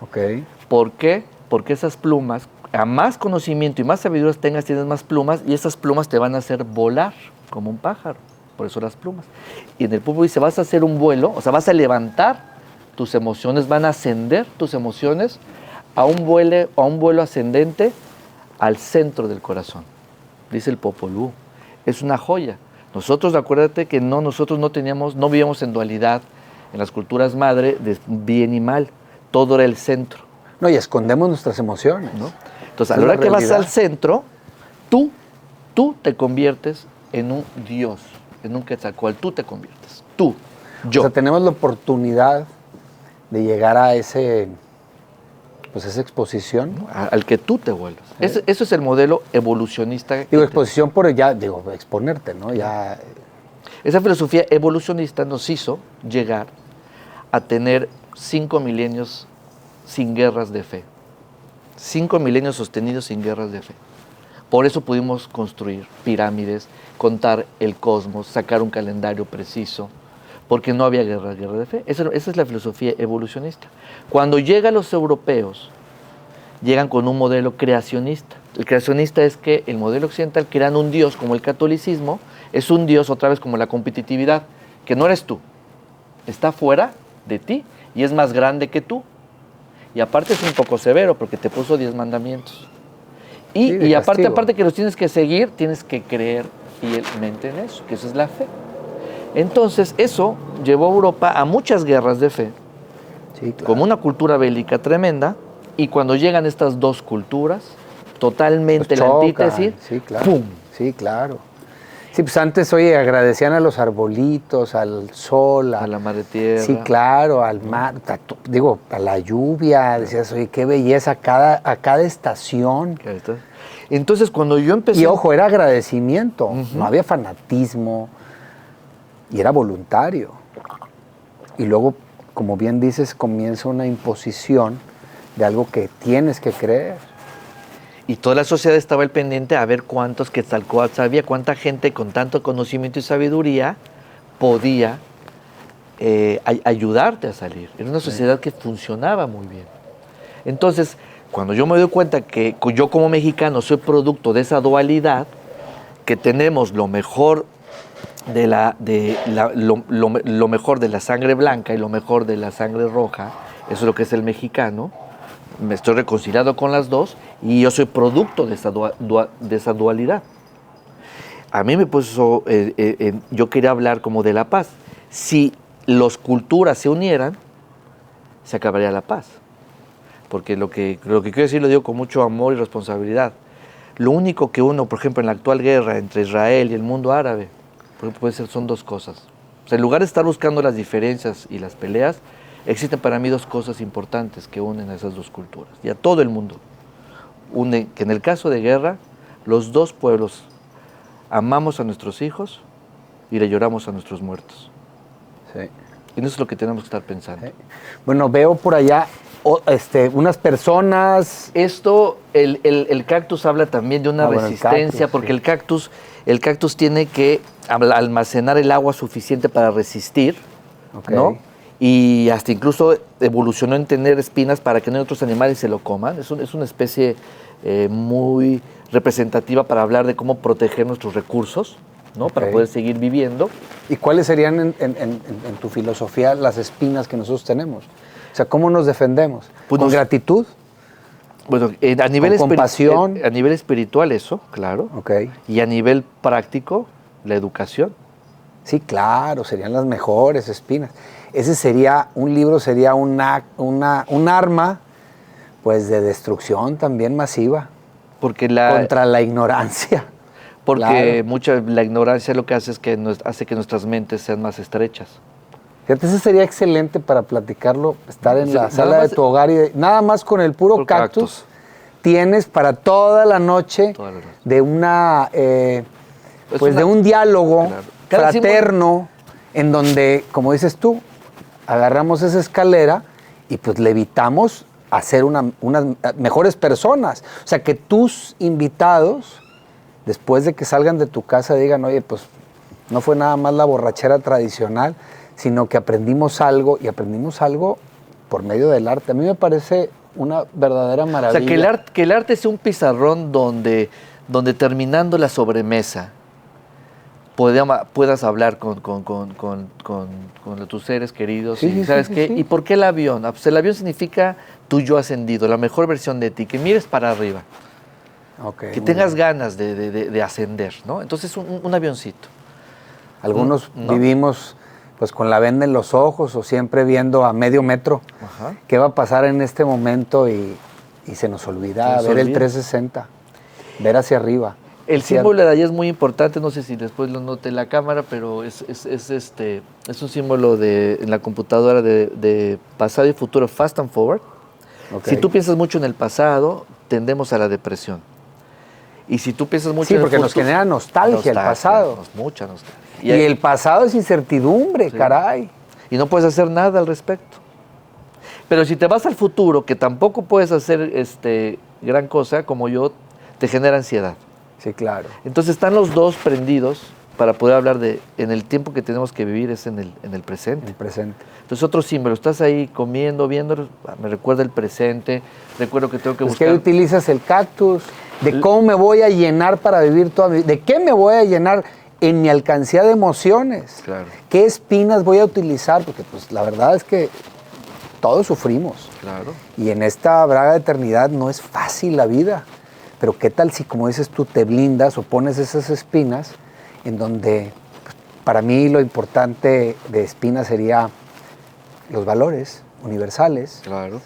Okay. ¿Por qué? Porque esas plumas, a más conocimiento y más sabiduría tengas, tienes más plumas y esas plumas te van a hacer volar como un pájaro. Por eso las plumas. Y en el público dice, vas a hacer un vuelo, o sea, vas a levantar tus emociones, van a ascender tus emociones a un vuelo ascendente al centro del corazón. Dice el Popol Vuh. Es una joya. Nosotros, acuérdate que nosotros no vivíamos en dualidad en las culturas madre de bien y mal. Todo era el centro. No, y escondemos nuestras emociones. ¿No? Entonces, a la hora que vas al centro, tú te conviertes en un Dios. En un Quetzalcóatl, tú te conviertes. Tú, yo. O sea, tenemos la oportunidad de llegar a esa exposición. ¿No? Al que tú te vuelvas. Eso es el modelo evolucionista. Digo, exposición exponerte, ¿no? Ya. Esa filosofía evolucionista nos hizo llegar a tener 5 milenios sin guerras de fe. 5 milenios sostenidos sin guerras de fe. Por eso pudimos construir pirámides, contar el cosmos, sacar un calendario preciso, porque no había guerra de fe. Esa es la filosofía evolucionista. Cuando llegan los europeos, llegan con un modelo creacionista. El creacionista es que el modelo occidental crean un Dios como el catolicismo, es un Dios otra vez como la competitividad, que no eres tú, está fuera de ti y es más grande que tú. Y aparte es un poco severo porque te puso 10 mandamientos. Y aparte que los tienes que seguir, tienes que creer fielmente en eso, que eso es la fe. Entonces, eso llevó a Europa a muchas guerras de fe, sí, claro, como una cultura bélica tremenda, y cuando llegan estas dos culturas, totalmente la antítesis, sí, claro. ¡pum! Sí, claro. Sí, pues antes, agradecían a los arbolitos, al sol, a la madre tierra. Sí, claro, al mar, a la lluvia, decías, oye, qué belleza, a cada estación. Entonces, cuando yo empecé... Y ojo, era agradecimiento, no había fanatismo, y era voluntario. Y luego, como bien dices, comienza una imposición de algo que tienes que creer. Y toda la sociedad estaba al pendiente a ver cuántos Quetzalcóatl había, cuánta gente con tanto conocimiento y sabiduría podía ayudarte a salir. Era una sociedad que funcionaba muy bien. Entonces, cuando yo me doy cuenta que yo como mexicano soy producto de esa dualidad, que tenemos lo mejor lo mejor de la sangre blanca y lo mejor de la sangre roja, eso es lo que es el mexicano, me estoy reconciliado con las dos y yo soy producto de esa dualidad. A mí me puso, yo quería hablar como de la paz. Si las culturas se unieran, se acabaría la paz. Porque lo que quiero decir lo digo con mucho amor y responsabilidad. Lo único que uno, por ejemplo, en la actual guerra entre Israel y el mundo árabe, son dos cosas. O sea, en lugar de estar buscando las diferencias y las peleas, existen para mí dos cosas importantes que unen a esas dos culturas y a todo el mundo. Unen que en el caso de guerra, los dos pueblos amamos a nuestros hijos y le lloramos a nuestros muertos. Sí. Y eso es lo que tenemos que estar pensando. Sí. Bueno, veo por allá unas personas... El cactus habla también de una resistencia, porque sí, el cactus tiene que almacenar el agua suficiente para resistir, okay, ¿no? y hasta incluso evolucionó en tener espinas para que no otros animales se lo coman. Es una especie muy representativa para hablar de cómo proteger nuestros recursos, ¿no? Ok. Para poder seguir viviendo. ¿Y cuáles serían en tu filosofía las espinas que nosotros tenemos? O sea, ¿cómo nos defendemos? Pues ¿Con gratitud? Bueno, a nivel ¿Con compasión? a nivel espiritual eso, claro. Ok. Y a nivel práctico, la educación. Sí, claro, serían las mejores espinas. Ese sería, un libro sería un arma, pues, de destrucción también masiva. Porque Contra la ignorancia. Porque Claro. la ignorancia lo que hace es que hace que nuestras mentes sean más estrechas. Fíjate, eso sería excelente para platicarlo, estar en Sí, la nada sala de más- tu hogar y nada más con el puro Puro cactus, cactus. tienes para toda la noche Toda la noche. de una, Es pues una- de un diálogo Claro. Cada fraterno en donde, como dices tú, agarramos esa escalera y pues le evitamos a ser unas mejores personas. O sea, que tus invitados, después de que salgan de tu casa, digan, oye, pues no fue nada más la borrachera tradicional, sino que aprendimos algo, y aprendimos algo por medio del arte. A mí me parece una verdadera O maravilla. sea, que el arte sea un pizarrón donde terminando la sobremesa puedas hablar con tus seres queridos. Sí, Y, sí, ¿sabes sí, qué? sí. ¿Y por qué el avión? Ah, pues el avión significa tu yo ascendido, la mejor versión de ti, que mires para arriba, Ok, que muy tengas bien. ganas de ascender, ¿no? Entonces, un avioncito. Algunos ¿no? vivimos pues con la venda en los ojos o siempre viendo a medio metro Ajá. qué va a pasar en este momento y se nos olvida Se nos ver el olvida. 360, ver hacia arriba. El Es cierto. símbolo de allá es muy importante, no sé si después lo note en la cámara, pero es un símbolo en la computadora de pasado y futuro, fast and forward. Ok. Si tú piensas mucho en el pasado, tendemos a la depresión. Y si tú piensas mucho Sí, en el porque futuro... nos genera nostalgia el pasado. Mucha nostalgia. Y el pasado es incertidumbre, Sí. caray. Y no puedes hacer nada al respecto. Pero si te vas al futuro, que tampoco puedes hacer gran cosa, como yo, te genera ansiedad. Sí, claro. Entonces están los dos prendidos para poder hablar en el tiempo que tenemos que vivir es en el presente. El presente. Entonces otro símbolo, estás ahí comiendo, viendo, me recuerda el presente, recuerdo que tengo que Es buscar... que utilizas el cactus, de cómo me voy a llenar para vivir toda mi vida, de qué me voy a llenar en mi alcancía de emociones, Claro. qué espinas voy a utilizar, porque pues la verdad es que todos sufrimos. Claro. Y en esta braga de eternidad no es fácil la vida. Pero qué tal si, como dices tú, te blindas o pones esas espinas en donde, pues, para mí lo importante de espinas sería los valores universales. Claro,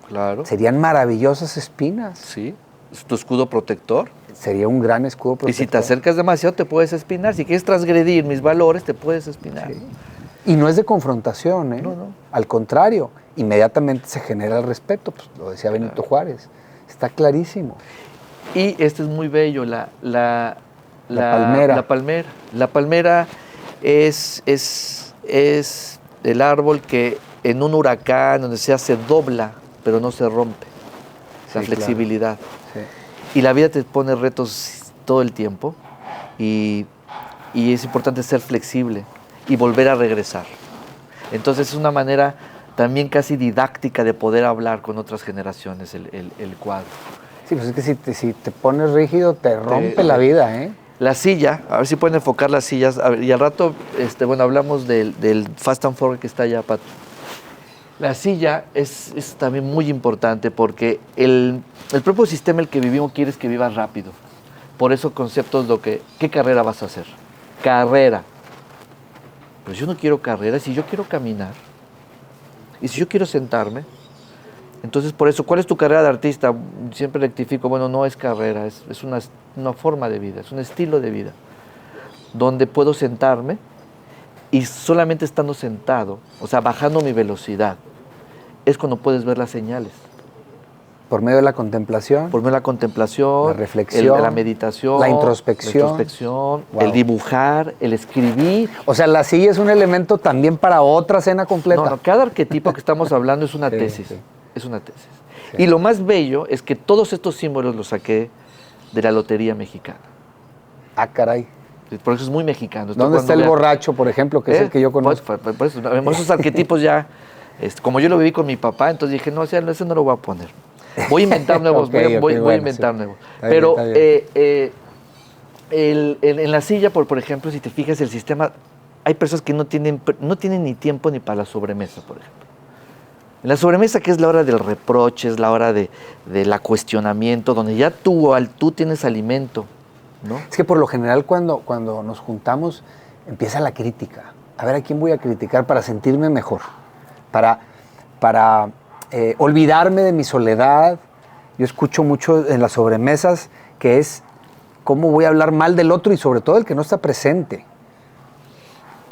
claro. Serían maravillosas espinas. Sí, es tu escudo protector. Sería un gran escudo protector. Y si te acercas demasiado te puedes espinar. Si quieres transgredir mis valores, te puedes espinar. Sí. Y no es de confrontación, ¿eh? No, no. Al contrario, inmediatamente se genera el respeto. Pues, lo decía Benito Juárez. Está clarísimo. Y este es muy bello, la palmera. La palmera. La palmera es el árbol que en un huracán, donde sea, se dobla, pero no se rompe. La Sí, flexibilidad. Sí. Y la vida te pone retos todo el tiempo y es importante ser flexible y volver a regresar. Entonces es una manera también casi didáctica de poder hablar con otras generaciones el cuadro. Sí, pues es que si te pones rígido te rompe la vida, ¿eh? La silla, a ver si pueden enfocar las sillas. A ver, y al rato, bueno, hablamos del Fast and Forward que está allá, Pato. La silla es también muy importante porque el propio sistema en el que vivimos quiere que vivas rápido. Por eso conceptos de ¿qué carrera vas a hacer? Carrera. Pero yo no quiero carrera, si yo quiero caminar. Y si yo quiero sentarme. Entonces, por eso, ¿cuál es tu carrera de artista? Siempre rectifico, bueno, no es carrera, es una forma de vida, es un estilo de vida, donde puedo sentarme y solamente estando sentado, o sea, bajando mi velocidad, es cuando puedes ver las señales. Por medio de la contemplación. Por medio de la contemplación, La reflexión, la meditación, la introspección. wow. Wow. El dibujar, el escribir. O sea, la silla es un elemento también para otra cena completa. No, cada arquetipo que estamos hablando es una Sí, tesis. sí. Es una tesis. Sí. Y lo más bello es que todos estos símbolos los saqué de la Lotería Mexicana. Ah, caray. Por eso es muy mexicano. ¿Dónde está el borracho, por ejemplo, que es el que yo conozco? Por eso, esos arquetipos ya, como yo lo viví con mi papá, entonces dije, no, ese no lo voy a poner. Voy a inventar nuevos, voy a inventar nuevos. Pero en la silla, por ejemplo, si te fijas, el sistema, hay personas que no tienen ni tiempo ni para la sobremesa, por ejemplo. En la sobremesa, que es la hora del reproche, es la hora del cuestionamiento, donde ya tú tienes alimento, ¿no? Es que por lo general cuando nos juntamos empieza la crítica. A ver, ¿a quién voy a criticar para sentirme mejor? Para olvidarme de mi soledad. Yo escucho mucho en las sobremesas que es cómo voy a hablar mal del otro y sobre todo el que no está presente.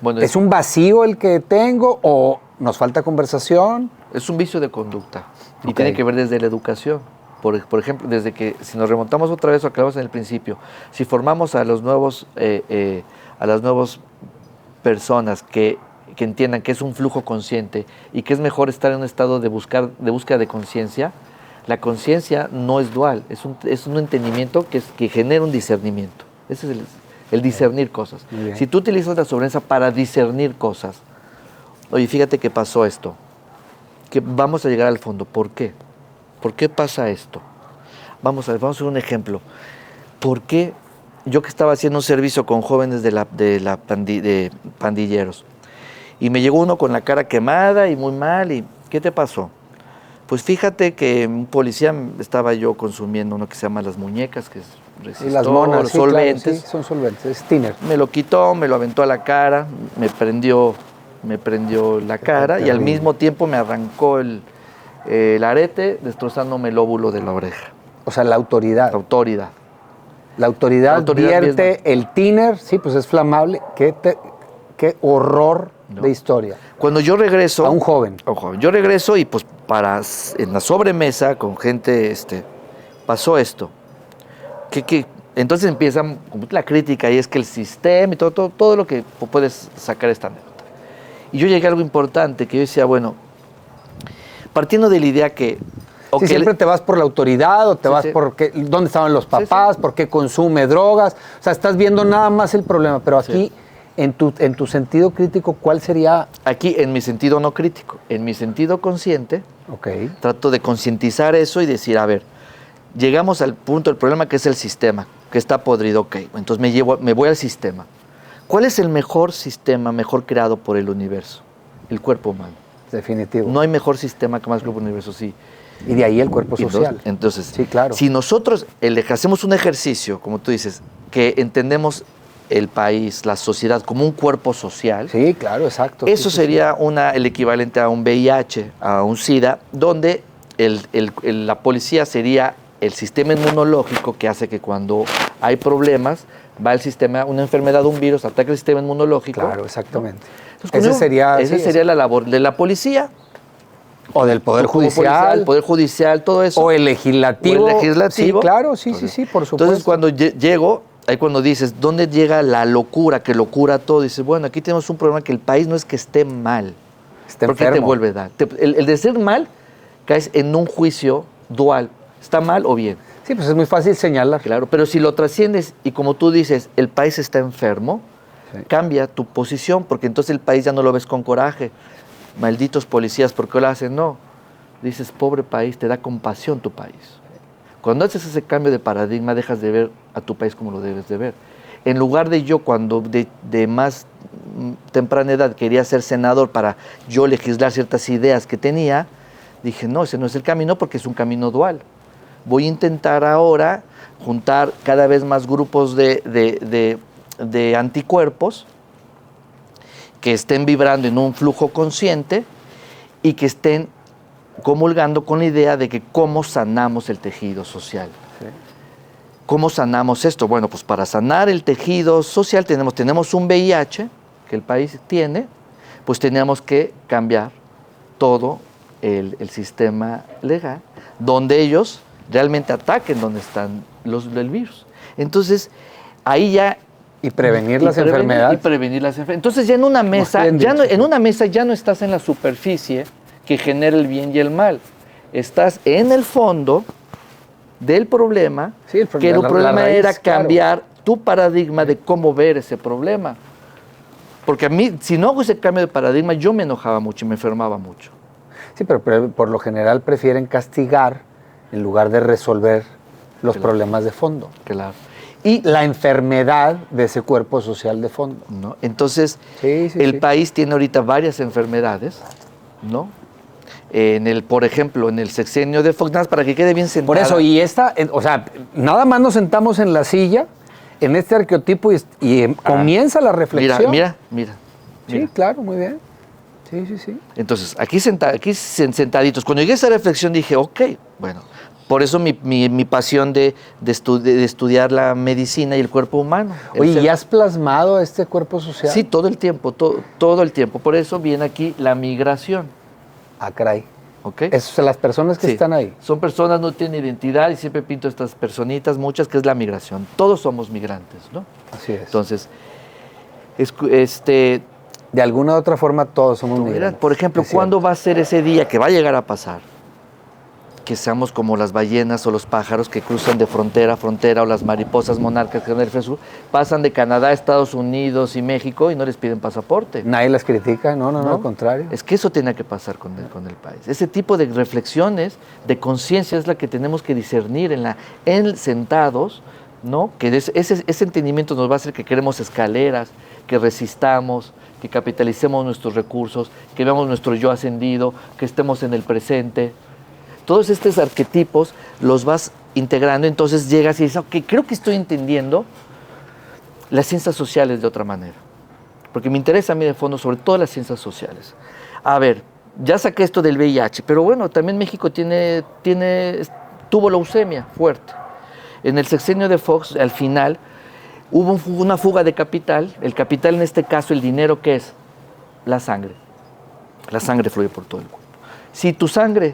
Bueno, ¿es un vacío el que tengo o nos falta conversación? Es un vicio de conducta y tiene que ver desde la educación. Por ejemplo, desde que, si nos remontamos otra vez, lo que hablamos en el principio, si formamos a las nuevas personas que entiendan que es un flujo consciente y que es mejor estar en un estado de búsqueda de conciencia, la conciencia no es dual, es un entendimiento que genera un discernimiento. Ese es el discernir cosas. Si tú utilizas la sobremesa para discernir cosas, oye, fíjate que pasó esto, que vamos a llegar al fondo. ¿Por qué? ¿Por qué pasa esto? Vamos a hacer un ejemplo. ¿Por qué yo que estaba haciendo un servicio con jóvenes de pandilleros y me llegó uno con la cara quemada y muy mal, y ¿qué te pasó? Pues fíjate que un policía estaba yo consumiendo uno que se llama las muñecas, que es resistor, y las monas, solventes. Claro, sí, son solventes, es thinner. Me lo quitó, me lo aventó a la cara, me prendió la cara y al mismo tiempo me arrancó el arete, destrozándome el óvulo de la oreja. O sea, la autoridad. La autoridad vierte misma. El thinner, sí, pues es flamable. Qué horror de historia. Cuando yo regreso... A un joven. Yo regreso y pues en la sobremesa con gente, pasó esto. Entonces empieza la crítica y es que el sistema y todo lo que puedes sacar esta anécdota. Y yo llegué a algo importante, que yo decía, bueno, partiendo de la idea que... Si siempre te vas por la autoridad o te vas por dónde estaban los papás, por qué consume drogas. O sea, estás viendo nada más el problema, pero aquí, en tu sentido crítico, ¿cuál sería? Aquí, en mi sentido no crítico, en mi sentido consciente, trato de concientizar eso y decir, a ver, llegamos al punto del problema que es el sistema, que está podrido, entonces me voy al sistema. ¿Cuál es el mejor sistema, mejor creado por el universo? El cuerpo humano. Definitivo. No hay mejor sistema que más cuerpo universo, sí. Y de ahí el cuerpo social. Entonces, sí, claro. Si nosotros hacemos un ejercicio, como tú dices, que entendemos el país, la sociedad como un cuerpo social. Sí, claro, exacto. Eso sería el equivalente a un VIH, a un SIDA, donde la policía sería el sistema inmunológico que hace que cuando hay problemas, va el sistema, una enfermedad, un virus, ataca el sistema inmunológico. Claro, exactamente. ¿No? Entonces, esa sería la labor de la policía. O del Poder Judicial. El Poder Judicial, todo eso. O el Legislativo. Sí, claro, sí, por supuesto. Entonces, cuando llego, ahí cuando dices, ¿dónde llega la locura, que locura todo? Dices, bueno, aquí tenemos un problema que el país no es que esté mal. Está enfermo. ¿Por qué te vuelve mal? El de ser mal, caes en un juicio dual. ¿Está mal o bien? Sí, pues es muy fácil señalar. Claro, pero si lo trasciendes y como tú dices, el país está enfermo, cambia tu posición, porque entonces el país ya no lo ves con coraje. Malditos policías, ¿por qué lo hacen? No. Dices, pobre país, te da compasión tu país. Cuando haces ese cambio de paradigma, dejas de ver a tu país como lo debes de ver. En lugar de yo, cuando de más temprana edad quería ser senador para yo legislar ciertas ideas que tenía, dije, no, ese no es el camino porque es un camino dual. Voy a intentar ahora juntar cada vez más grupos de anticuerpos que estén vibrando en un flujo consciente y que estén comulgando con la idea de que cómo sanamos el tejido social. Sí. ¿Cómo sanamos esto? Bueno, pues para sanar el tejido social tenemos un VIH que el país tiene, pues tenemos que cambiar todo el sistema legal, donde ellos realmente ataquen donde están el virus. Entonces, ahí ya... Y prevenir las enfermedades. Y prevenir las enfermedades. Entonces ya en una mesa, ya no estás en la superficie que genera el bien y el mal. Estás en el fondo del problema, que el problema era cambiar tu paradigma de cómo ver ese problema. Porque a mí, si no hago ese cambio de paradigma, yo me enojaba mucho y me enfermaba mucho. Sí, pero por lo general prefieren castigar en lugar de resolver los problemas de fondo. Claro. Y la enfermedad de ese cuerpo social de fondo. ¿No? Entonces, Sí, el país tiene ahorita varias enfermedades, ¿no? Por ejemplo, en el sexenio de Fox, nada más para que quede bien sentada. Por eso, o sea, nada más nos sentamos en la silla, en este arqueotipo, y comienza la reflexión. Mira. Sí, claro, muy bien. Sí. Entonces, aquí sentaditos, cuando llegué a esa reflexión dije, ok, bueno, por eso mi pasión de estudiar la medicina y el cuerpo humano. Oye, ¿y has plasmado este cuerpo social? Sí, todo el tiempo, todo el tiempo. Por eso viene aquí la migración. Ah, caray. ¿Ok? Esas son las personas que están ahí. Son personas, no tienen identidad y siempre pinto estas personitas, muchas, que es la migración. Todos somos migrantes, ¿no? Así es. Entonces, de alguna u otra forma todos somos migrantes. por ejemplo, ¿cuándo va a ser ese día que va a llegar a pasar? Que seamos como las ballenas o los pájaros que cruzan de frontera a frontera, o las mariposas monarcas que en el sur pasan de Canadá a Estados Unidos y México y no les piden pasaporte. Nadie las critica, no, al contrario. Es que eso tiene que pasar con el país. Ese tipo de reflexiones, de conciencia, es la que tenemos que discernir en sentados, ¿no? Que ese entendimiento nos va a hacer que queremos escaleras, que resistamos, que capitalicemos nuestros recursos, que veamos nuestro yo ascendido, que estemos en el presente. Todos estos arquetipos los vas integrando, entonces llegas y dices, ok, creo que estoy entendiendo las ciencias sociales de otra manera. Porque me interesa a mí de fondo sobre todas las ciencias sociales. A ver, ya saqué esto del VIH, pero bueno, también México tuvo leucemia fuerte. En el sexenio de Fox, al final, hubo una fuga de capital. El capital, en este caso, el dinero, ¿qué es? La sangre. La sangre fluye por todo el cuerpo. Si tu sangre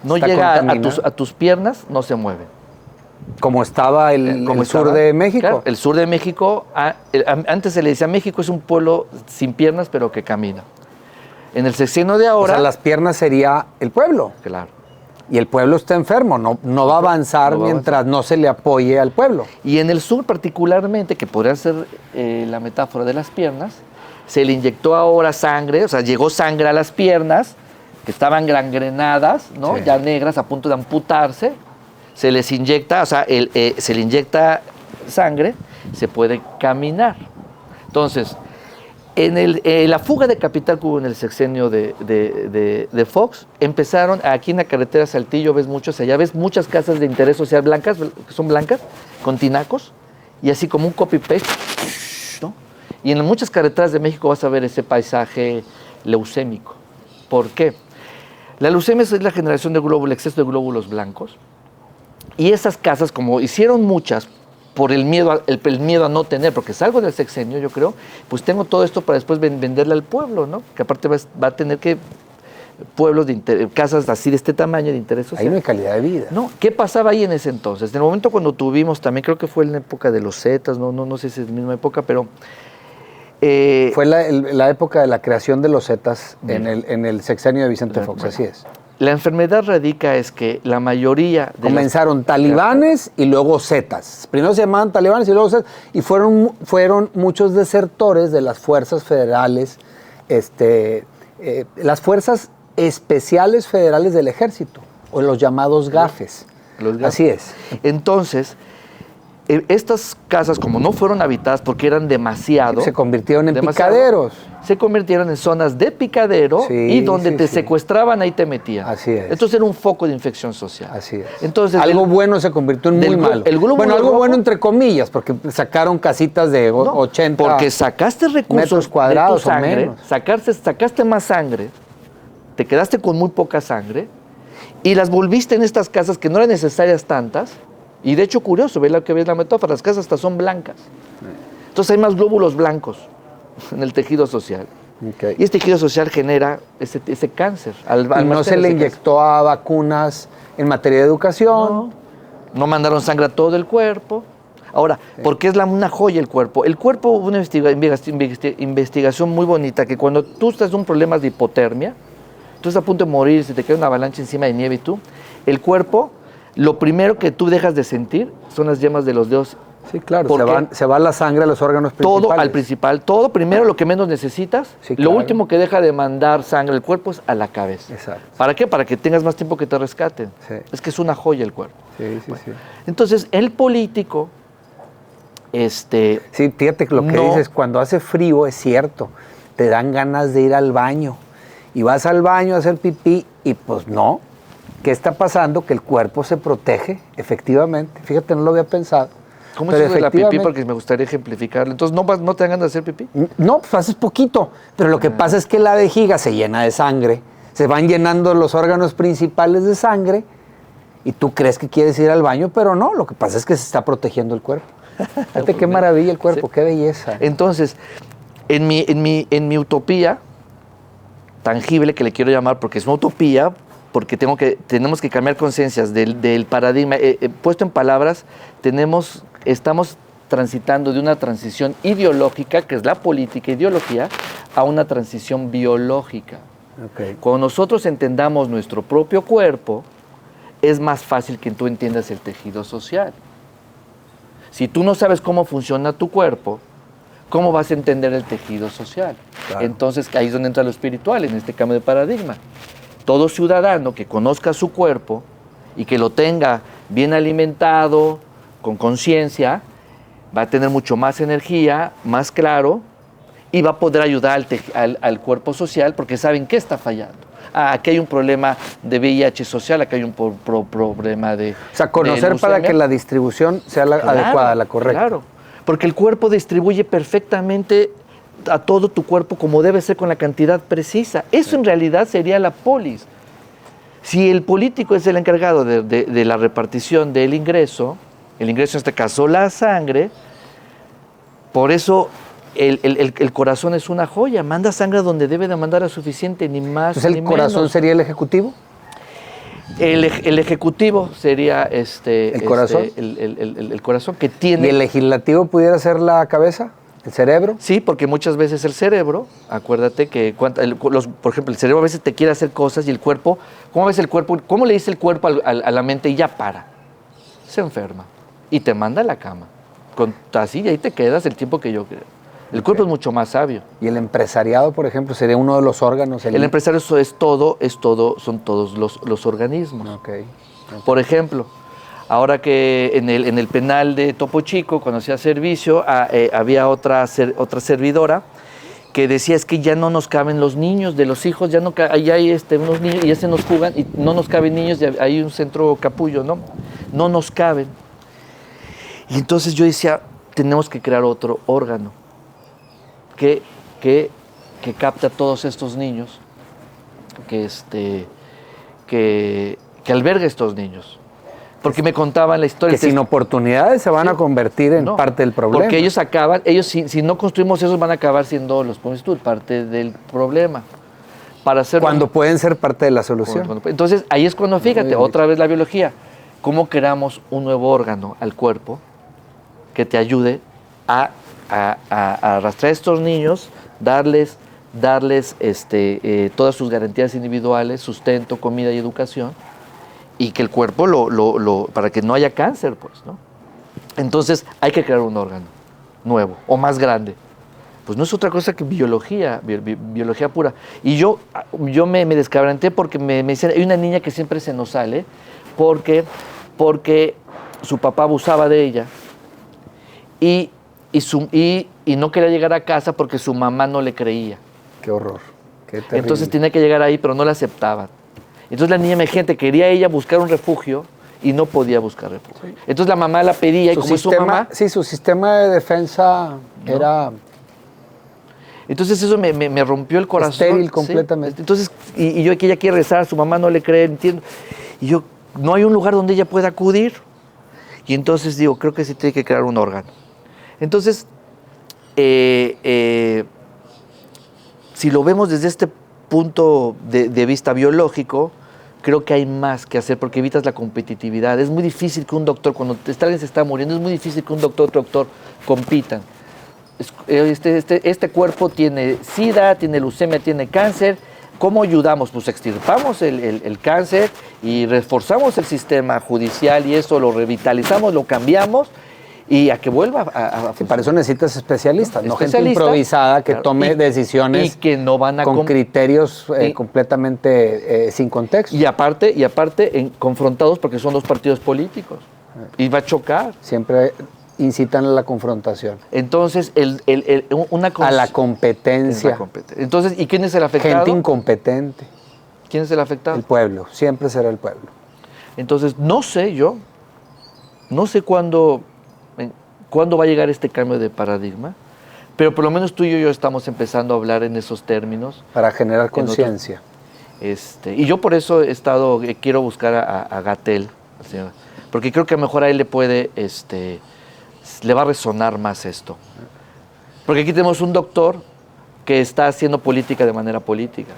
no llega a tus piernas, no se mueven. Como estaba el sur de México. Claro, el sur de México, antes se le decía, México es un pueblo sin piernas, pero que camina. En el sexenio de ahora... O sea, las piernas sería el pueblo. Claro. Y el pueblo está enfermo, no va a avanzar mientras no se le apoye al pueblo. Y en el sur particularmente, que podría ser la metáfora de las piernas, se le inyectó ahora sangre, o sea, llegó sangre a las piernas, que estaban gangrenadas, ¿no? Sí. Ya negras, a punto de amputarse. Se les inyecta, o sea, se le inyecta sangre, se puede caminar. Entonces, en la fuga de capital que hubo en el sexenio de Fox, empezaron, aquí en la carretera Saltillo ves muchos, allá ves muchas casas de interés social blancas, que son blancas, con tinacos, y así como un copy-paste, ¿no? Y en muchas carreteras de México vas a ver ese paisaje leucémico. ¿Por qué? La leucemia es la generación de glóbulos, el exceso de glóbulos blancos, y esas casas, como hicieron muchas, por el miedo a no tener, porque salgo del sexenio, yo creo, pues tengo todo esto para después venderle al pueblo, ¿no? Que aparte va a tener que pueblos casas así de este tamaño de interés social. Ahí no hay calidad de vida. No, ¿qué pasaba ahí en ese entonces? En el momento cuando tuvimos, también creo que fue en la época de los Zetas, no sé si es la misma época, pero... fue la época de la creación de los Zetas en el sexenio de Vicente Fox, así es. La enfermedad radica es que la mayoría de comenzaron talibanes y luego zetas. Primero se llamaban talibanes y luego zetas. Y fueron muchos desertores de las fuerzas federales, las fuerzas especiales federales del ejército, o los llamados GAFES. Así es. Entonces, estas casas, como no fueron habitadas porque eran demasiado... Se convirtieron en picaderos. Se convirtieron en zonas de picadero y donde te secuestraban, ahí te metían. Así es. Entonces era un foco de infección social. Así es. Entonces, algo bueno se convirtió en muy malo. Bueno, algo bueno entre comillas, porque sacaron casitas de 80 porque sacaste recursos metros cuadrados de tu sangre, o menos. Sacaste más sangre, te quedaste con muy poca sangre y las volviste en estas casas que no eran necesarias tantas. Y de hecho, curioso, ¿ves la metáfora? Las casas hasta son blancas. Entonces hay más glóbulos blancos en el tejido social. Okay. Y este tejido social genera ese cáncer. ¿Y no se le inyectó a vacunas en materia de educación? No mandaron sangre a todo el cuerpo. Ahora, ¿por qué es una joya el cuerpo? El cuerpo, hubo una investigación muy bonita, que cuando tú estás en un problema de hipotermia, tú estás a punto de morir, se te cae una avalancha encima de nieve y tú, el cuerpo... Lo primero que tú dejas de sentir son las yemas de los dedos Sí, claro, Porque se va la sangre a los órganos principales. todo al principal, todo primero lo que menos necesitas, Sí, lo claro. último que deja de mandar sangre al cuerpo es a la cabeza. Exacto. ¿Para qué? Para que tengas más tiempo que te rescaten. Sí. Es que es una joya el cuerpo. Sí, sí, sí. Entonces, el político, Sí, fíjate que lo que no- dices, cuando hace frío es cierto, te dan ganas de ir al baño y vas al baño a hacer pipí y pues no. ¿Qué está pasando? Que el cuerpo se protege, efectivamente. Fíjate, no lo había pensado. ¿Cómo Pero es eso de la pipí? efectivamente- Porque me gustaría ejemplificarlo. Entonces, ¿no te dan ganas de hacer pipí? No, pues haces poquito, pero lo que pasa es que la vejiga se llena de sangre, se van llenando los órganos principales de sangre y tú crees que quieres ir al baño, pero no, lo que pasa es que se está protegiendo el cuerpo. Fíjate qué maravilla el cuerpo, Sí. qué belleza. Entonces, en mi utopía tangible, que le quiero llamar, porque es una utopía, porque tenemos que cambiar conciencias del paradigma. Puesto en palabras, estamos transitando de una transición ideológica, que es la política ideología, a una transición biológica. Ok. Cuando nosotros entendamos nuestro propio cuerpo, es más fácil que tú entiendas el tejido social. Si tú no sabes cómo funciona tu cuerpo, ¿cómo vas a entender el tejido social? Claro. Entonces, ahí es donde entra lo espiritual, en este cambio de paradigma. Todo ciudadano que conozca su cuerpo y que lo tenga bien alimentado, con conciencia, va a tener mucho más energía, más claro, y va a poder ayudar al cuerpo social porque saben qué está fallando. Aquí hay un problema de VIH social, aquí hay un problema de... O sea, conocer de para leucemia. que la distribución sea la Claro, adecuada, la correcta. Claro, porque el cuerpo distribuye perfectamente a todo tu cuerpo como debe ser con la cantidad precisa. Eso en realidad sería la polis. Si el político es el encargado de la repartición del ingreso, el ingreso en este caso la sangre, por eso el corazón es una joya, manda sangre donde debe de mandar a suficiente, ni más Entonces ni el corazón menos. sería el ejecutivo. El ejecutivo sería ¿El corazón? El corazón que tiene... ¿Y el legislativo pudiera ser la cabeza? ¿El cerebro? Sí, porque muchas veces el cerebro, acuérdate que, por ejemplo, el cerebro a veces te quiere hacer cosas y el cuerpo, ¿cómo ves el cuerpo? ¿Cómo le dice el cuerpo a la mente y ya para? Se enferma y te manda a la cama. Así y ahí te quedas el tiempo que yo creo. El cuerpo es mucho más sabio. ¿Y el empresariado, por ejemplo, sería uno de los órganos? El empresario son todos los organismos. Ok. Por ejemplo, ahora que en el penal de Topo Chico, cuando hacía servicio, había otra servidora que decía, es que ya no nos caben los niños, de los hijos, ya no ahí hay unos niños y ya se nos fugan y no nos caben niños, y hay un centro capullo, ¿no? No nos caben. Y entonces yo decía, tenemos que crear otro órgano que capte a todos estos niños, que albergue a estos niños. Porque me contaban la historia. Que sin oportunidades se van a convertir en No, parte del problema. Porque ellos si no construimos esos van a acabar siendo, los pones tú, parte del problema. Para hacer Cuando pueden ser parte de la solución. Entonces, ahí es cuando, fíjate, bien otra vez la biología. ¿Cómo creamos un nuevo órgano al cuerpo que te ayude a arrastrar a estos niños, darles todas sus garantías individuales, sustento, comida y educación, y que el cuerpo para que no haya cáncer, pues, ¿no? Entonces hay que crear un órgano nuevo o más grande. Pues no es otra cosa que biología pura. Y yo me descabranté porque me decían, hay una niña que siempre se nos sale porque su papá abusaba de ella y no quería llegar a casa porque su mamá no le creía. Qué horror. Qué terrible. Entonces tenía que llegar ahí, pero no la aceptaban. Entonces la niña emergente quería ella buscar un refugio y no podía buscar refugio. Sí. Entonces la mamá la pedía y como es su mamá... Sí, su sistema de defensa era... Entonces eso me rompió el corazón. Estéril completamente. ¿Sí? Entonces, y yo que ella quiere rezar, su mamá no le cree, entiendo. Y yo, no hay un lugar donde ella pueda acudir. Y entonces digo, creo que sí tiene que crear un órgano. Entonces, si lo vemos desde este punto de vista biológico, creo que hay más que hacer porque evitas la competitividad. Es muy difícil que un doctor, cuando alguien se está muriendo, es muy difícil que un doctor, otro doctor compitan. Este cuerpo tiene SIDA, tiene leucemia, tiene cáncer. ¿Cómo ayudamos? Pues extirpamos el cáncer y reforzamos el sistema judicial y eso lo revitalizamos, lo cambiamos y a que vuelva a Sí, para eso necesitas especialistas, no gente Especialista, improvisada que claro, tome decisiones y que no van a con criterios completamente sin contexto. Y aparte confrontados porque son dos partidos políticos. Y va a chocar. Siempre incitan a la confrontación. Entonces, a la competencia. Entonces, ¿y quién es el afectado? Gente incompetente. ¿Quién es el afectado? El pueblo, siempre será el pueblo. Entonces, no sé cuándo va a llegar este cambio de paradigma, pero por lo menos tú y yo estamos empezando a hablar en esos términos. Para generar conciencia. Y yo por eso quiero buscar a Gatell, porque creo que a lo mejor a él le va a resonar más esto. Porque aquí tenemos un doctor que está haciendo política de manera política.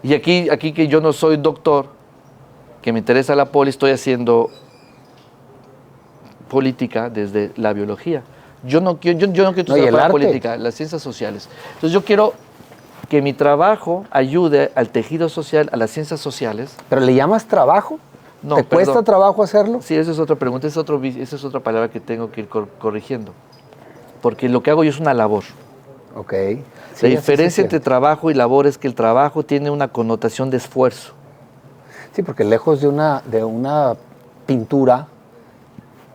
Y aquí que yo no soy doctor, que me interesa la estoy haciendo política desde la biología. Yo no quiero estudiar la política, las ciencias sociales. Entonces yo quiero que mi trabajo ayude al tejido social, a las ciencias sociales. ¿Pero le llamas trabajo? No, ¿Te cuesta trabajo hacerlo? Sí, esa es otra pregunta, esa es otra palabra que tengo que ir corrigiendo. Porque lo que hago yo es una labor. Ok. La diferencia entre trabajo y labor es que el trabajo tiene una connotación de esfuerzo. Sí, porque lejos de una pintura,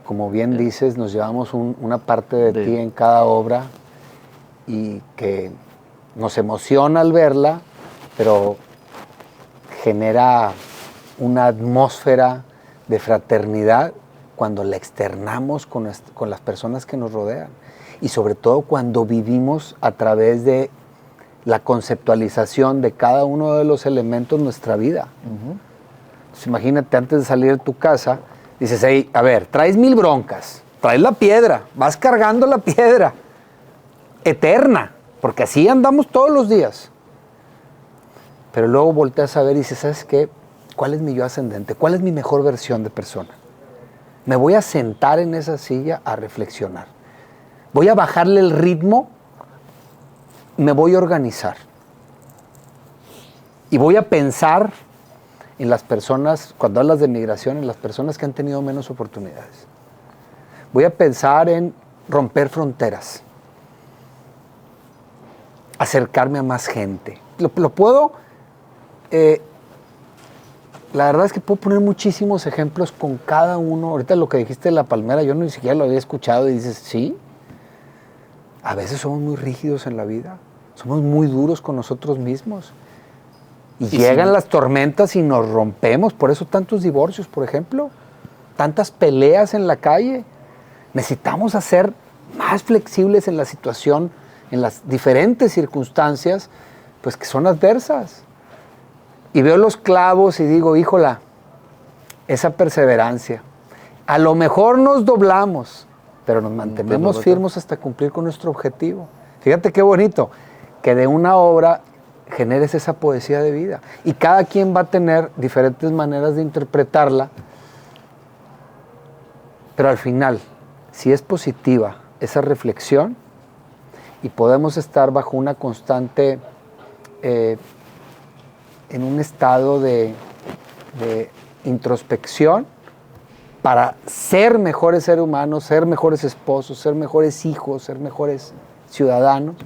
como bien dices, nos llevamos una parte de ti en cada obra y que nos emociona al verla, pero genera una atmósfera de fraternidad cuando la externamos con las personas que nos rodean. Y sobre todo cuando vivimos a través de la conceptualización de cada uno de los elementos de nuestra vida. Entonces, imagínate, antes de salir de tu casa, dices, hey, a ver, traes 1000 broncas, traes la piedra, vas cargando la piedra, eterna, porque así andamos todos los días. Pero luego volteas a ver y dices, ¿sabes qué? ¿Cuál es mi yo ascendente? ¿Cuál es mi mejor versión de persona? Me voy a sentar en esa silla a reflexionar. Voy a bajarle el ritmo, me voy a organizar. Y voy a pensar en las personas, cuando hablas de migración, en las personas que han tenido menos oportunidades. Voy a pensar en romper fronteras, acercarme a más gente. Lo puedo, la verdad es que puedo poner muchísimos ejemplos con cada uno. Ahorita lo que dijiste de la palmera, yo ni siquiera lo había escuchado y dices, sí, a veces somos muy rígidos en la vida, somos muy duros con nosotros mismos. Y llegan las tormentas y nos rompemos, por eso tantos divorcios, por ejemplo, tantas peleas en la calle. Necesitamos ser más flexibles en la situación, en las diferentes circunstancias, pues que son adversas. Y veo los clavos y digo, híjola, esa perseverancia. A lo mejor nos doblamos, pero nos mantenemos firmes hasta cumplir con nuestro objetivo. Fíjate qué bonito, que de una obra generes esa poesía de vida. Y cada quien va a tener diferentes maneras de interpretarla, pero al final, si es positiva esa reflexión y podemos estar bajo una constante, en un estado de introspección para ser mejores seres humanos, ser mejores esposos, ser mejores hijos, ser mejores ciudadanos,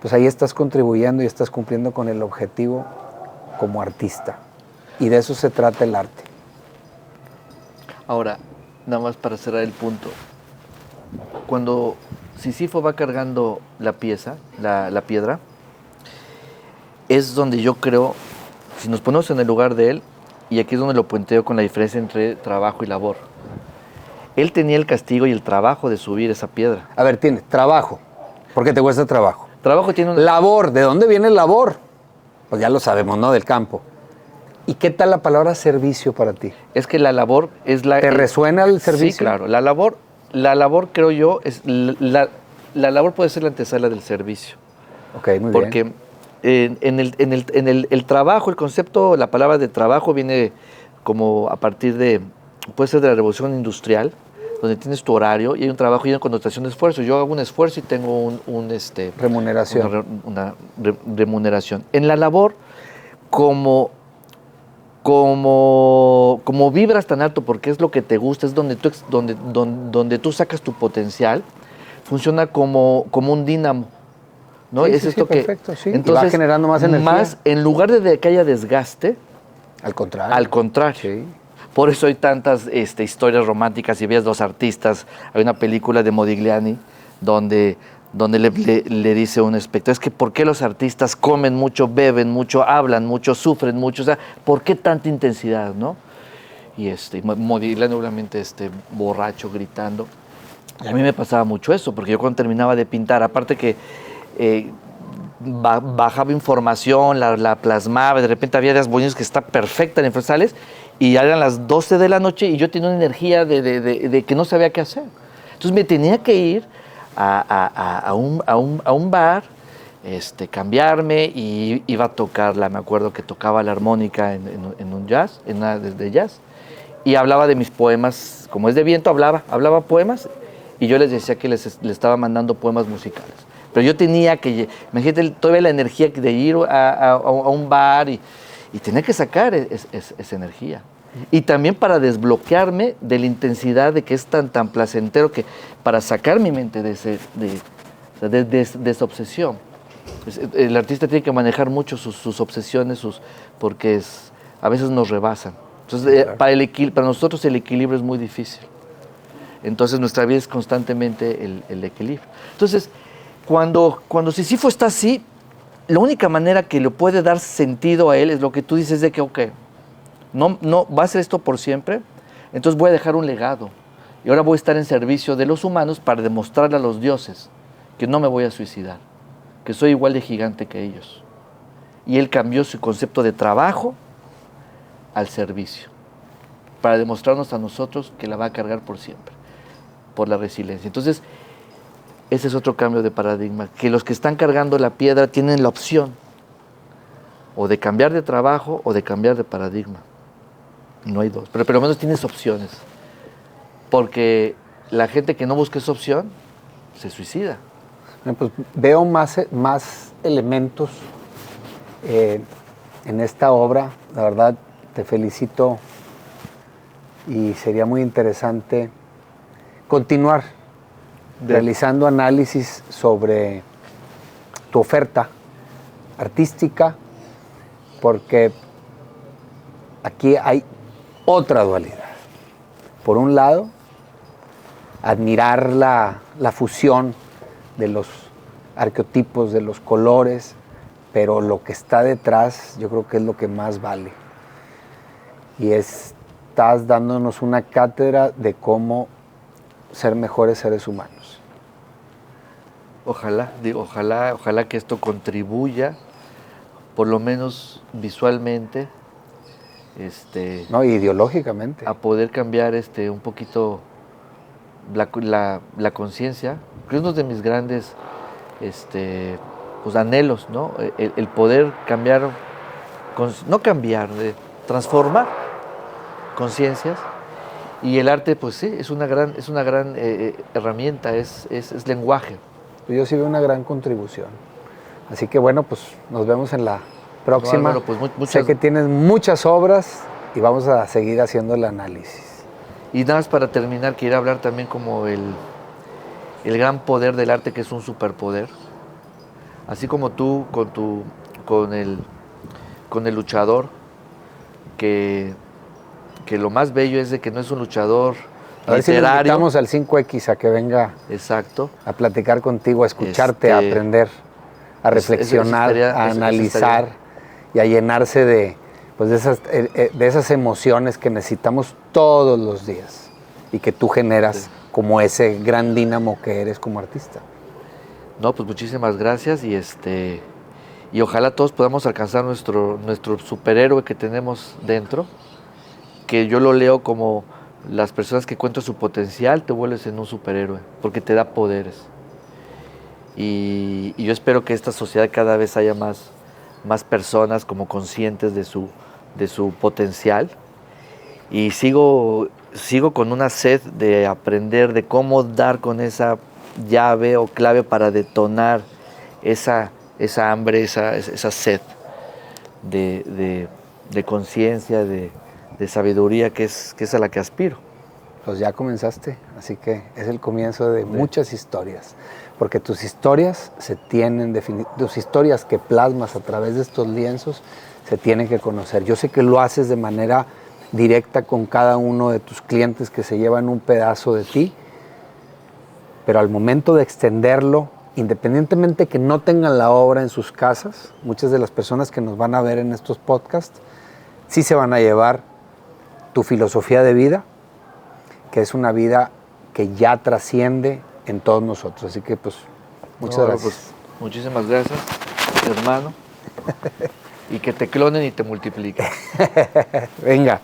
pues ahí estás contribuyendo y estás cumpliendo con el objetivo como artista. Y de eso se trata el arte. Ahora, nada más para cerrar el punto. Cuando Sísifo va cargando la piedra, es donde yo creo, si nos ponemos en el lugar de él, y aquí es donde lo puenteo con la diferencia entre trabajo y labor. Él tenía el castigo y el trabajo de subir esa piedra. A ver, tiene trabajo. ¿Por qué te cuesta trabajo? Trabajo tiene un... Labor. ¿De dónde viene el labor? Pues ya lo sabemos, ¿no? Del campo. ¿Y qué tal la palabra servicio para ti? Es que la labor es la... ¿Te resuena el servicio? Sí, claro. La labor creo yo, la labor puede ser la antesala del servicio. Ok, muy bien. Porque en el trabajo, el concepto, la palabra de trabajo viene como a partir de, puede ser de la revolución industrial, donde tienes tu horario y hay un trabajo y una connotación de esfuerzo. Yo hago un esfuerzo y tengo remuneración. Una remuneración. En la labor, como como vibras tan alto porque es lo que te gusta, es donde tú sacas tu potencial, funciona como un dínamo. ¿No? Sí, es sí, esto sí, perfecto, sí. Entonces, y va generando más energía. En lugar de que haya desgaste, Al contrario. al contrario. Sí. Por eso hay tantas historias románticas. Si ves los artistas, hay una película de Modigliani donde le dice a un espectador, es que ¿por qué los artistas comen mucho, beben mucho, hablan mucho, sufren mucho? O sea, ¿por qué tanta intensidad, no? Y Modigliani obviamente borracho, gritando. Y a mí me pasaba mucho eso, porque yo cuando terminaba de pintar, aparte que bajaba información, la plasmaba, de repente había días buenos que está perfecta en Infrasales, y ya eran las 12 de la noche y yo tenía una energía de que no sabía qué hacer. Entonces me tenía que ir a un bar, cambiarme, y iba a tocarla. Me acuerdo que tocaba la armónica en un jazz, en una de jazz, y hablaba de mis poemas. Como es de viento, hablaba poemas, y yo les decía que les estaba mandando poemas musicales. Pero yo tenía que, imagínate todavía la energía de ir a un bar y tenía que sacar esa energía. Y también para desbloquearme de la intensidad de que es tan placentero, que para sacar mi mente de esa obsesión. El artista tiene que manejar mucho sus obsesiones, porque a veces nos rebasan. Entonces, Claro. para nosotros el equilibrio es muy difícil. Entonces nuestra vida es constantemente el equilibrio. Entonces, cuando Sísifo está así, la única manera que le puede dar sentido a él es lo que tú dices, de que, ok, no va a ser esto por siempre, entonces voy a dejar un legado. Y ahora voy a estar en servicio de los humanos para demostrarle a los dioses que no me voy a suicidar, que soy igual de gigante que ellos. Y él cambió su concepto de trabajo al servicio, para demostrarnos a nosotros que la va a cargar por siempre, por la resiliencia. Entonces, ese es otro cambio de paradigma, que los que están cargando la piedra tienen la opción o de cambiar de trabajo o de cambiar de paradigma. No hay dos, pero por lo menos tienes opciones, porque la gente que no busca esa opción se suicida. Pues veo más elementos en esta obra. La verdad, te felicito, y sería muy interesante continuar realizando análisis sobre tu oferta artística, porque aquí hay otra dualidad. Por un lado, admirar la fusión de los arqueotipos, de los colores, pero lo que está detrás yo creo que es lo que más vale. Y estás dándonos una cátedra de cómo ser mejores seres humanos. Ojalá que esto contribuya, por lo menos visualmente, No, ideológicamente. a poder cambiar un poquito la conciencia, que es uno de mis grandes pues anhelos, ¿no? El poder cambiar, transformar conciencias. Y el arte, pues sí, es una gran herramienta, es lenguaje. Yo sí veo una gran contribución. Así que bueno, pues nos vemos en la próxima. Álvaro, pues Sé que tienes muchas obras y vamos a seguir haciendo el análisis. Y nada más para terminar, quería hablar también como el gran poder del arte, que es un superpoder. Así como tú con el luchador, que lo más bello es de que no es un luchador A ver si le literario. invitamos al 5X a que venga Exacto. a platicar contigo, a escucharte, a aprender, a reflexionar, a analizar y a llenarse de esas emociones que necesitamos todos los días y que tú generas como ese gran dínamo que eres como artista. No, pues muchísimas gracias, y ojalá todos podamos alcanzar nuestro superhéroe que tenemos dentro, que yo lo leo como las personas que encuentran su potencial, te vuelves en un superhéroe, porque te da poderes. Y yo espero que esta sociedad cada vez haya más personas como conscientes de su potencial. Y sigo con una sed de aprender de cómo dar con esa llave o clave para detonar esa hambre, esa sed de de conciencia, de sabiduría, que es a la que aspiro. Pues ya comenzaste, así que es el comienzo de muchas historias, porque tus historias tus historias que plasmas a través de estos lienzos se tienen que conocer. Yo sé que lo haces de manera directa con cada uno de tus clientes que se llevan un pedazo de ti, pero al momento de extenderlo, independientemente que no tengan la obra en sus casas, muchas de las personas que nos van a ver en estos podcasts sí se van a llevar tu filosofía de vida, que es una vida que ya trasciende en todos nosotros. Así que, pues, muchas gracias. Pues, muchísimas gracias, hermano. Y que te clonen y te multipliquen. Venga.